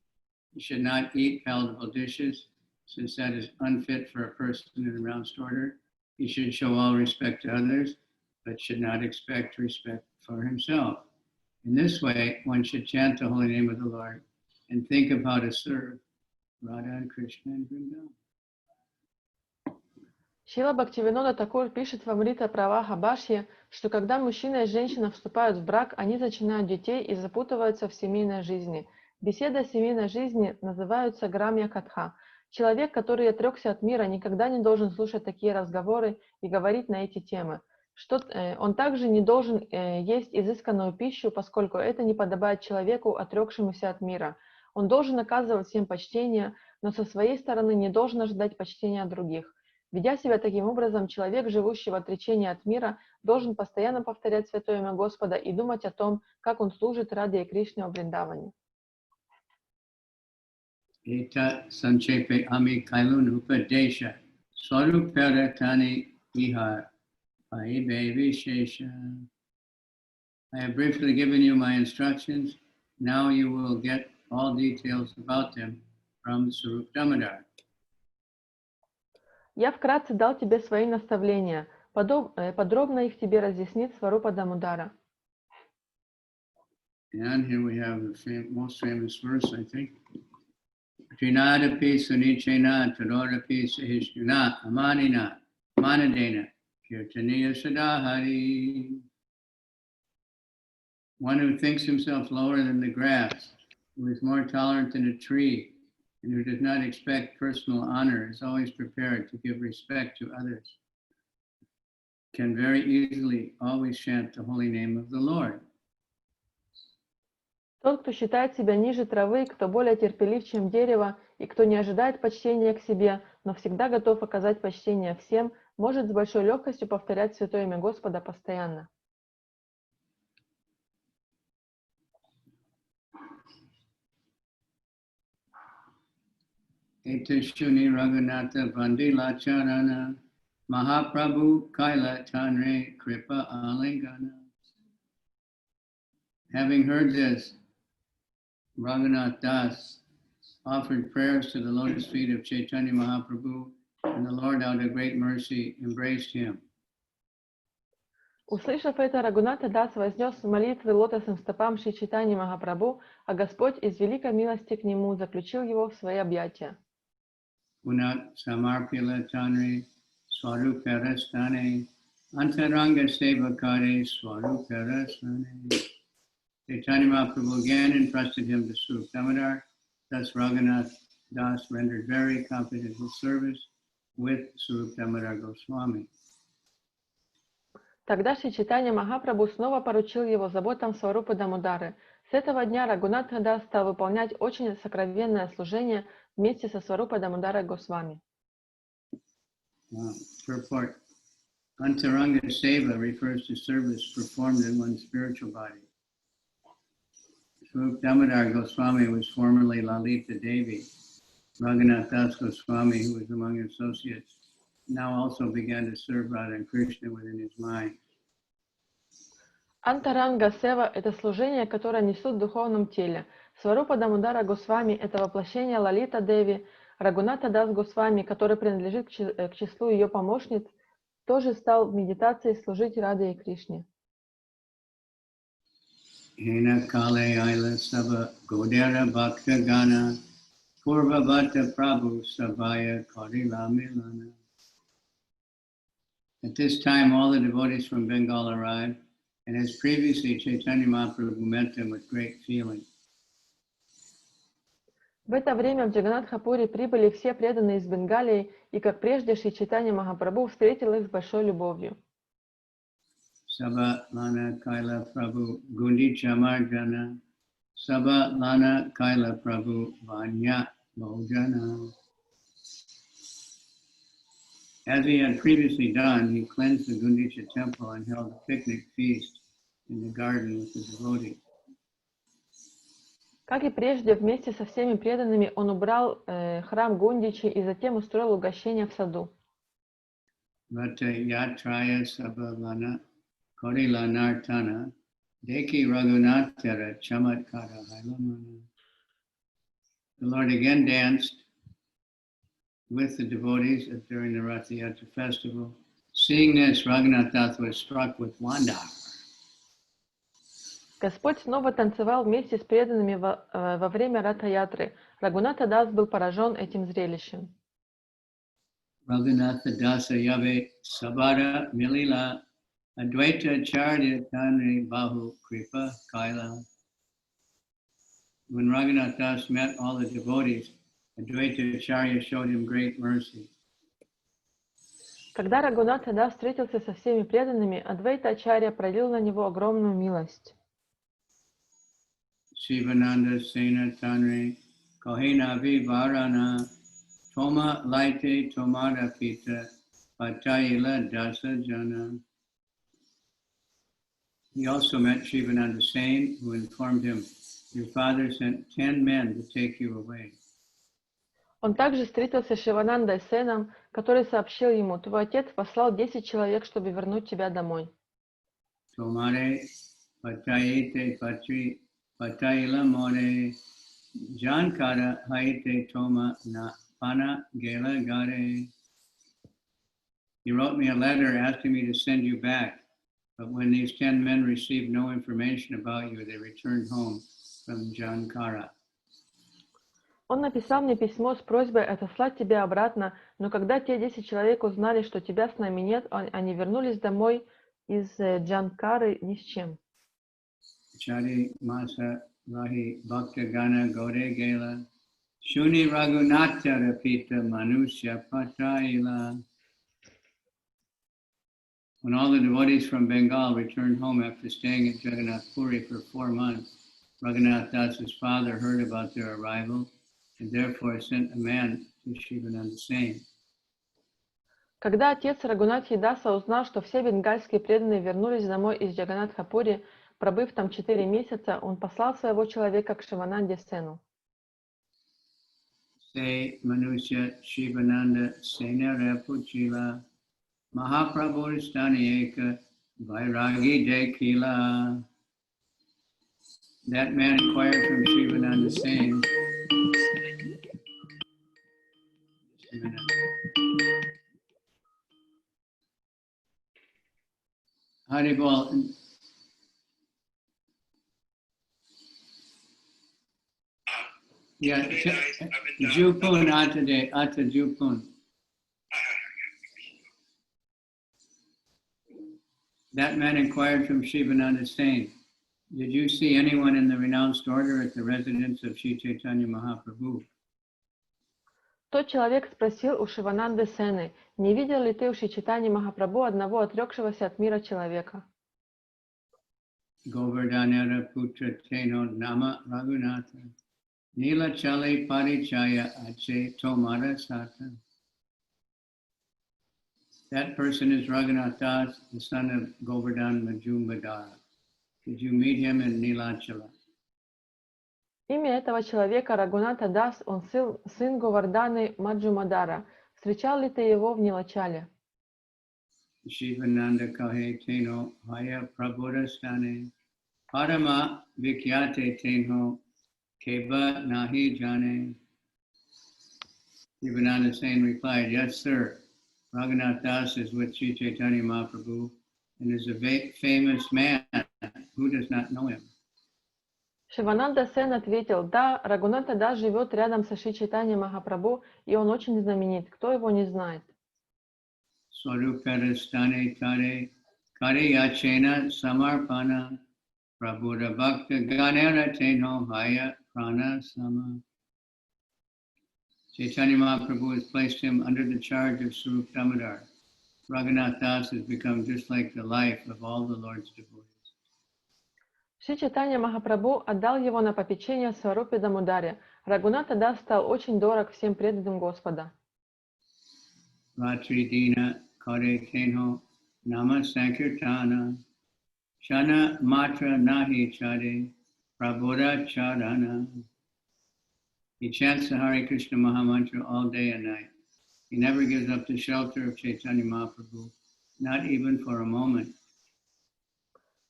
He should not eat palatable dishes, since that is unfit for a person in the renounced order. He should show all respect to others, but should not expect respect for himself. In this way, one should chant the holy name of the Lord and think of how to serve Radha and Krishna and Vrindavan. Шрила Бхактивинода Такур пишет в Амрита Праваха Бхашье, что когда мужчина и женщина вступают в брак, они зачинают детей и запутываются в семейной жизни. Беседы о семейной жизни называются Грамья Катха. Человек, который отрекся от мира, никогда не должен слушать такие разговоры и говорить на эти темы. Он также не должен есть изысканную пищу, поскольку это не подобает человеку, отрекшемуся от мира. Он должен оказывать всем почтение, но со своей стороны не должен ожидать почтения от других. Ведя себя таким образом, человек, живущий в отречении от мира, должен постоянно повторять святое имя Господа и думать о том, как он служит Раде и Кришне во Вриндаване. Eta sanchepe ami kailun upadesha swarupera tani vihar aibe vishesha. I have briefly given you my instructions. Now you will get all details about them from Swarup Damodar. Я вкратце дал тебе свои наставления. Подробно их тебе разъяснит Сварупа Дамодара. And here we have the most famous verse, I think. Trinadapi sunichena tadorapi sahishtuna amanina manadena kirtaniya sadahari. One who thinks himself lower than the grass, who is more tolerant than a tree, and who does not expect personal honor, is always prepared to give respect to others, can very easily always chant the holy name of the Lord. Тот, кто считает себя ниже травы, кто более терпелив, чем дерево, и кто не ожидает почтения к себе, но всегда готов оказать почтение всем, может с большой легкостью повторять святое имя Господа постоянно. Eteshuni Raghunātha Vandila Charana Mahāprabhu Kaila Tanre Kripa Alingana. Having heard this, Raghunātha Das offered prayers to the lotus feet of Chaitanya Mахапрабху, and the Lord out of great mercy embraced him. Услышав это, Рагхунатха Дас вознес молитвы лотосным стопам Шри Чайтаньи Махапрабху, а Господь из великой милости к нему заключил его в свои объятия. Unat Samarpila Tanre Swaruparastane Antaranga Sevakare Swaruparastane. Chaitanya Mahaprabhu again entrusted him to Swarup Damodar. Thus Raghunatha Das rendered very confidential service with Swarup Damodar Gosvāmī. Тогда Шри Чайтанья Махапрабху снова поручил его заботам Сварупы Дамодары. С этого дня Рагхунатха Дас стал выполнять очень сокровенное служение вместе со Сварупой Дамодарой Госвами. Purport. Antaranga Seva refers to service performed in one's spiritual body. Swarup Damodar Gosvami was formerly Lalita Devi. Raghunath Das Goswami, who was among his associates, now also began to serve Radha and Krishna within his mind. Антаранга Сева – это служение, которое несут в духовном теле. Сварупа Дамодара Госвами – это воплощение Лалита Деви. Рагхунатха Дас Госвами, который принадлежит к числу ее помощниц, тоже стал в медитации служить Раде и Кришне. Hena kale aila saba godera bhakta gana purva bhatta prabhu sabaya karila milana. At this time, all the devotees from Bengal arrived, and as previously, Chaitanya Mahaprabhu met them with great feeling. В это время в Джаганнатхапури прибыли все преданные из Бенгалии, и, как прежде, Шри Чайтанья Махапрабху встретил их с большой любовью. Saba lana kaila prabhu gundicha marjana, saba lana kaila prabhu vanya bhojana. As he had previously done, he cleansed the Gundicha temple and held a picnic feast in the garden with the devotees. Как и прежде, вместе со всеми преданными он убрал храм Гундичи и затем устроил угощение в саду. Vata yatraya sabalana korilanartana deki Raghunātha chamatkara hailamana. The Lord again danced with the devotees during the Rath Yatra festival. Seeing this, Raghunātha was struck with wonder. Господь снова танцевал вместе с преданными во время Ратха-ятры. Рагхунатха Дас был поражен этим зрелищем. Raghunātha dasa yave sabara milila advaita charitamrita bahu kripa kaila. When Raghunatha Das met all the devotees, Advaita Acharya showed him great mercy. Когда Рагхунатха Дас встретился со всеми преданными, Адвайта Ачарья пролил на него огромную милость. Shivananda Sena Tanre Kohena Vivarana Toma Laite Tomada Pita Antya-lila.6.136-261. He also met Shivananda Sen, who informed him, "Your father sent 10 men to take you away." Он также встретился с Шиванандой Сеном, который сообщил ему: «Твой отец послал 10 человек, чтобы вернуть тебя домой». Tomare Patayite Patayila More Jankara Haite Toma Na Pana Gela Gare. He wrote me a letter asking me to send you back, but when these 10 men received no information about you, they returned home from Jankara. Он написал мне письмо с просьбой отослать тебя обратно, но когда те 10 человек узнали, что тебя с нами нет, они вернулись домой из Джанкары ни с чем. Chari Masa Rahi Bhakta Gana Gode Gela Shuni Raghunātha Rapita Manusya Patayila. When all the devotees from Bengal returned home after staying at Jagannath Puri for 4 months, Raghunath Das's father heard about their arrival and therefore sent a man to Shivananda Sen. Когда отец Рагхунатхи Даса узнал, что все бенгальские преданные вернулись домой из Джаганнатха-пури, пробыв там 4 месяца, он послал своего человека к Шивананде Сену. Se Manusya Shivananda Sena Repuchila Mahāprabhu Staniyeka Vairagi Dekila. That man inquired from Shivananda Sen. Haribol. Yeah, Jupun Atade, Ata Jupun. That man inquired from Shivananda Sen, "Did you see anyone in the renounced order at the residence of Shri Chaitanya Mахапрабху?" Тот человек спросил у Шивананды Сены: «Не видел ли ты у Шри Чайтаньи Махапрабху одного отрекшегося от мира человека?» Govardhanara Putra Teno Nama Raghunātha Nila Chale Parichaya Ache Tomara Sata. That person is Raghunath Das, the son of Govardhan Majumbadara. Did you meet him in Nilachala? Имя этого человека Рагхунатха Дас, он сын Говарданы Маджумадара. Встречал ли ты его в Нилачале? Shivananda Kahe Teno Haya Prabodhastane Parama Vikyate Teno Keva Nahi Jane. Shivananda Sen replied, "Yes, sir. Raghunath Das is with Sri Chaitanya Mahaprabhu and is a famous man. Who does not know him?" Шивананда Сен ответил, да, Рагунатха Дас живет рядом со Шри Чайтаньей Махапрабху, и он очень знаменит. Кто его не знает? Swarupedastane tare kariyachena samarpana prabhuda bhakta ganera teno haya prana sama. Chaitanya Mahaprabhu has placed him under the charge of Swarup Damodar. Raghunath Das has become just like the life of all the Lord's devotees. Шри Чайтанья Махапрабху отдал его на попечение Сварупе Дамодаре. Рагунатха Дас стал очень дорог всем преданным Господа. Ratri dina kare tenho nama sankirtana shana matra nahi chade prabodha charana. He chants the Hare Krishna Mahamantra all day and night. He never gives up the shelter of Chaitanya Mahaprabhu, not even for a moment.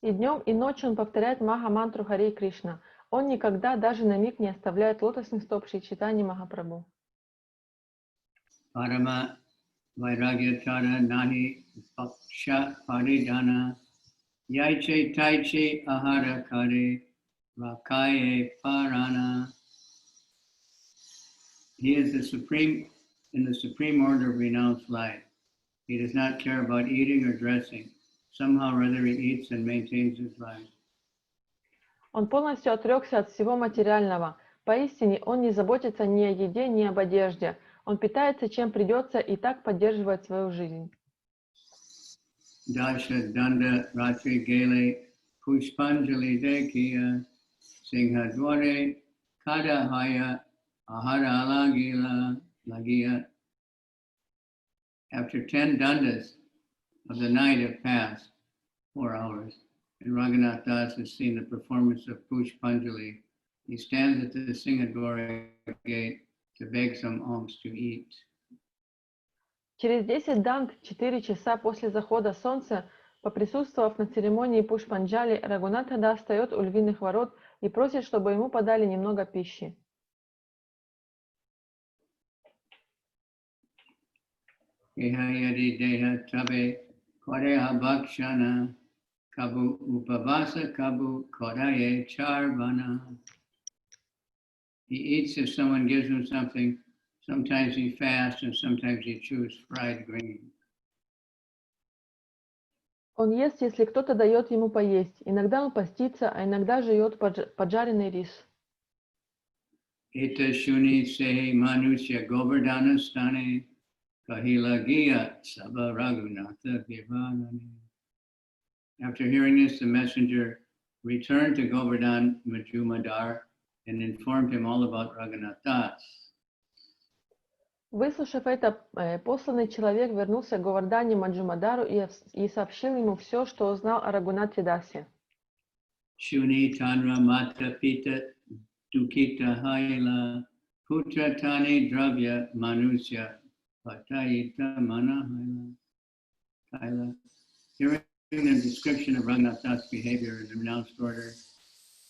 И днем, и ночью он повторяет Маха-мантру Харе Кришна. Он никогда даже на миг не оставляет лотосных стоп Шри Чайтаньи Махапрабху. Parama vairagyatara nahi paksha paridana yaiche taiche ahara kare rakaye parana. He is the supreme in the supreme order of renounced life. He does not care about eating or dressing. Somehow or other he eats and maintains his life. Он полностью отрекся от всего материального. Поистине, он не заботится ни о еде, ни об одежде. Он питается чем придется и так поддерживает свою жизнь. Dasha danda ratri gele pushpanjali dekiya singhadware kada haya ahara lagiya. After 10 dandas of the night have passed, 4 hours, and Raghunath Das has seen the performance of Pushpanjali. He stands at the Singhadwara gate to beg some alms to eat. Через 10 данг, 4 часа после захода солнца, поприсутствовав на церемонии Пушпанджали, Рагунатха Дас встает у львиных ворот и просит, чтобы ему подали немного пищи. Ehayadi deha tabe koreha bhakshana kabu upavasa kabu koraye charvana. He eats if someone gives him something. Sometimes he fasts and sometimes he chews fried grain. Он ест, если кто-то дает ему поесть. Иногда он постится, а иногда жует поджаренный рис. Ita shuni sehi manusya govardhana stane kahila giya sabha Raghunātha vivanani. After hearing this, the messenger returned to Govardhan Majumadar and informed him all about Raghunath Das. Выслушав это, посланный человек вернулся к Говардхане Маджумадару и сообщил ему все, что узнал о Рагунатхе Дасе. Shuni tanra mata pita dukita haila putra tani dravya manusya patayita mana haila. Hearing the description of Raghunath Das' behavior in the renounced order,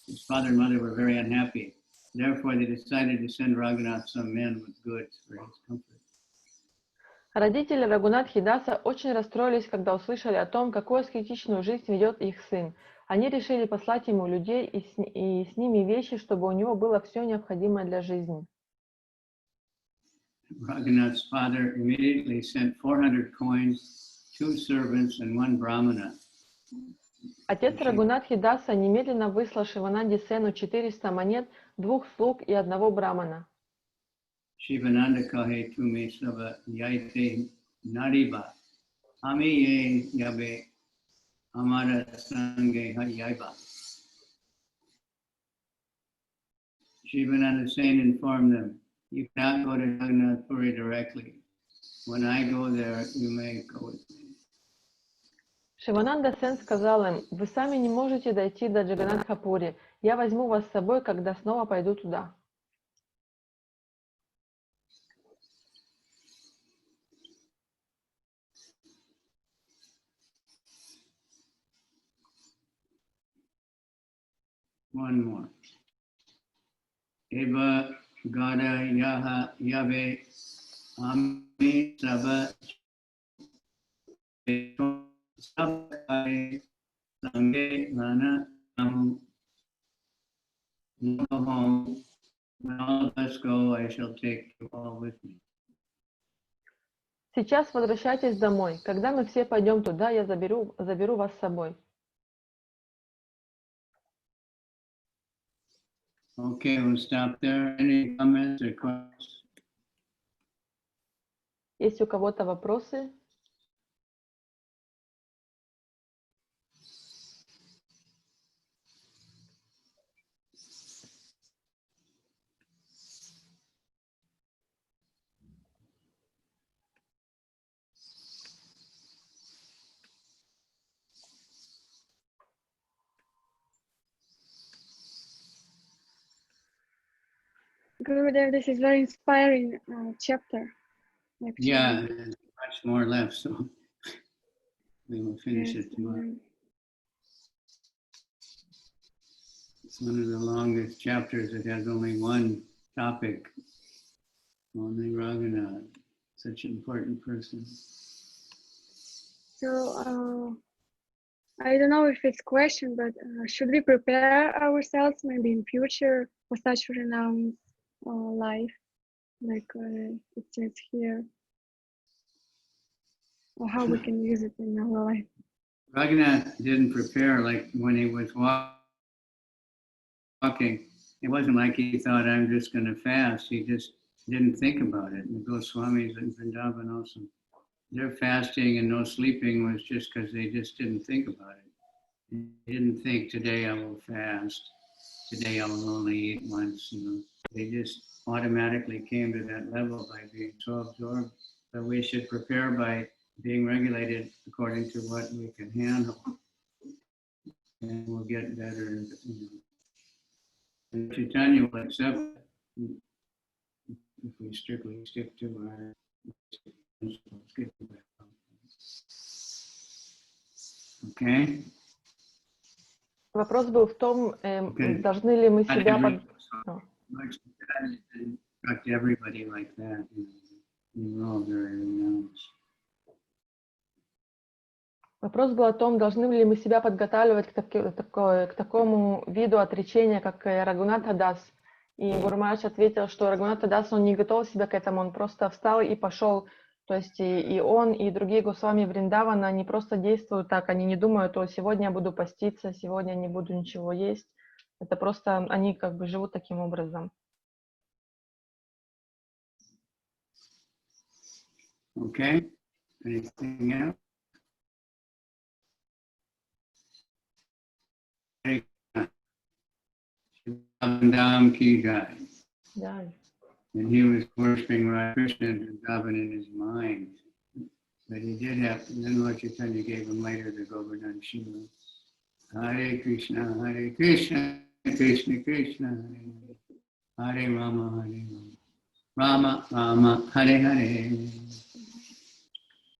his father and mother were very unhappy. Therefore, they decided to send Raghunath some men with goods for his comfort. Родители Рагунатхи Даса очень расстроились, когда услышали о том, какую аскетичную жизнь ведет их сын. Они решили послать ему людей и с ними вещи, чтобы у него было все необходимое для жизни. Raghunath's father immediately sent 400 coins, 2 servants, and 1 brahmana. Отец Рагунатхи Даса немедленно выслал Шивананде Сену 400 монет, 2 слуг и 1 брамана. Shivananda kahe tume sava yaite nariba ami ye yabe amara sange hayaiba. Shivananda Sen informed them, you cannot go to Raghunath Puri directly. When I go there, you may go with me. Шивананда Сен сказал им, вы сами не можете дойти до Джаганатха-пури, я возьму вас с собой, когда снова пойду туда. One more. Eva gada yaha yabe Ami Sabha Sabha Sange Lana home. When all of us go, I shall take you all with me. Сейчас возвращайтесь домой. Когда мы все пойдем туда, я заберу вас с собой. Okay, we'll stop there. Any comments or questions? Есть у кого-то вопросы? Gurudev, this is very inspiring chapter. Actually. Yeah, there's much more left, so we will finish it tomorrow. It's one of the longest chapters. It has only one topic. Only Raghunātha, such an important person. So, I don't know if it's a question, but should we prepare ourselves maybe in future for such renowned life, like it says here, or how we can use it in our life? Raghunātha didn't prepare like when he was walking. It wasn't like he thought, I'm just going to fast. He just didn't think about it. And the Goswamis in Vrindavan also, their fasting and no sleeping was just because they just didn't think about it. They didn't think, today I will fast. Today I will only eat once. They just automatically came to that level by being so absorbed. But we should prepare by being regulated according to what we can handle. And we'll get better. And Chaitanya will accept it if we strictly stick to our principles. Okay? Вопрос был в том, должны ли мы себя everybody like that. We're all very renowned. Вопрос был о том, должны ли мы себя подготавливать к такому виду отречения, как Рагхунатха дас. И Гуру Махарадж ответил, что Рагхунатха дас, он не готовил себя к этому, он просто встал и пошел. То есть и он, и другие Госвами Вриндавана, они просто действуют так, они не думают, о, сегодня я буду поститься, сегодня я не буду ничего есть. Это просто они как бы живут таким образом. Okay. Anything else? Dham ki jai. Jai. And he was worshiping Krishna and Vrindavan in his mind. But he did have, and then Lord Chaitanya gave him later the Govardhan Shiva. Hare Krishna, Krishna Krishna, Hare Rama, Rama Rama, Hare Hare.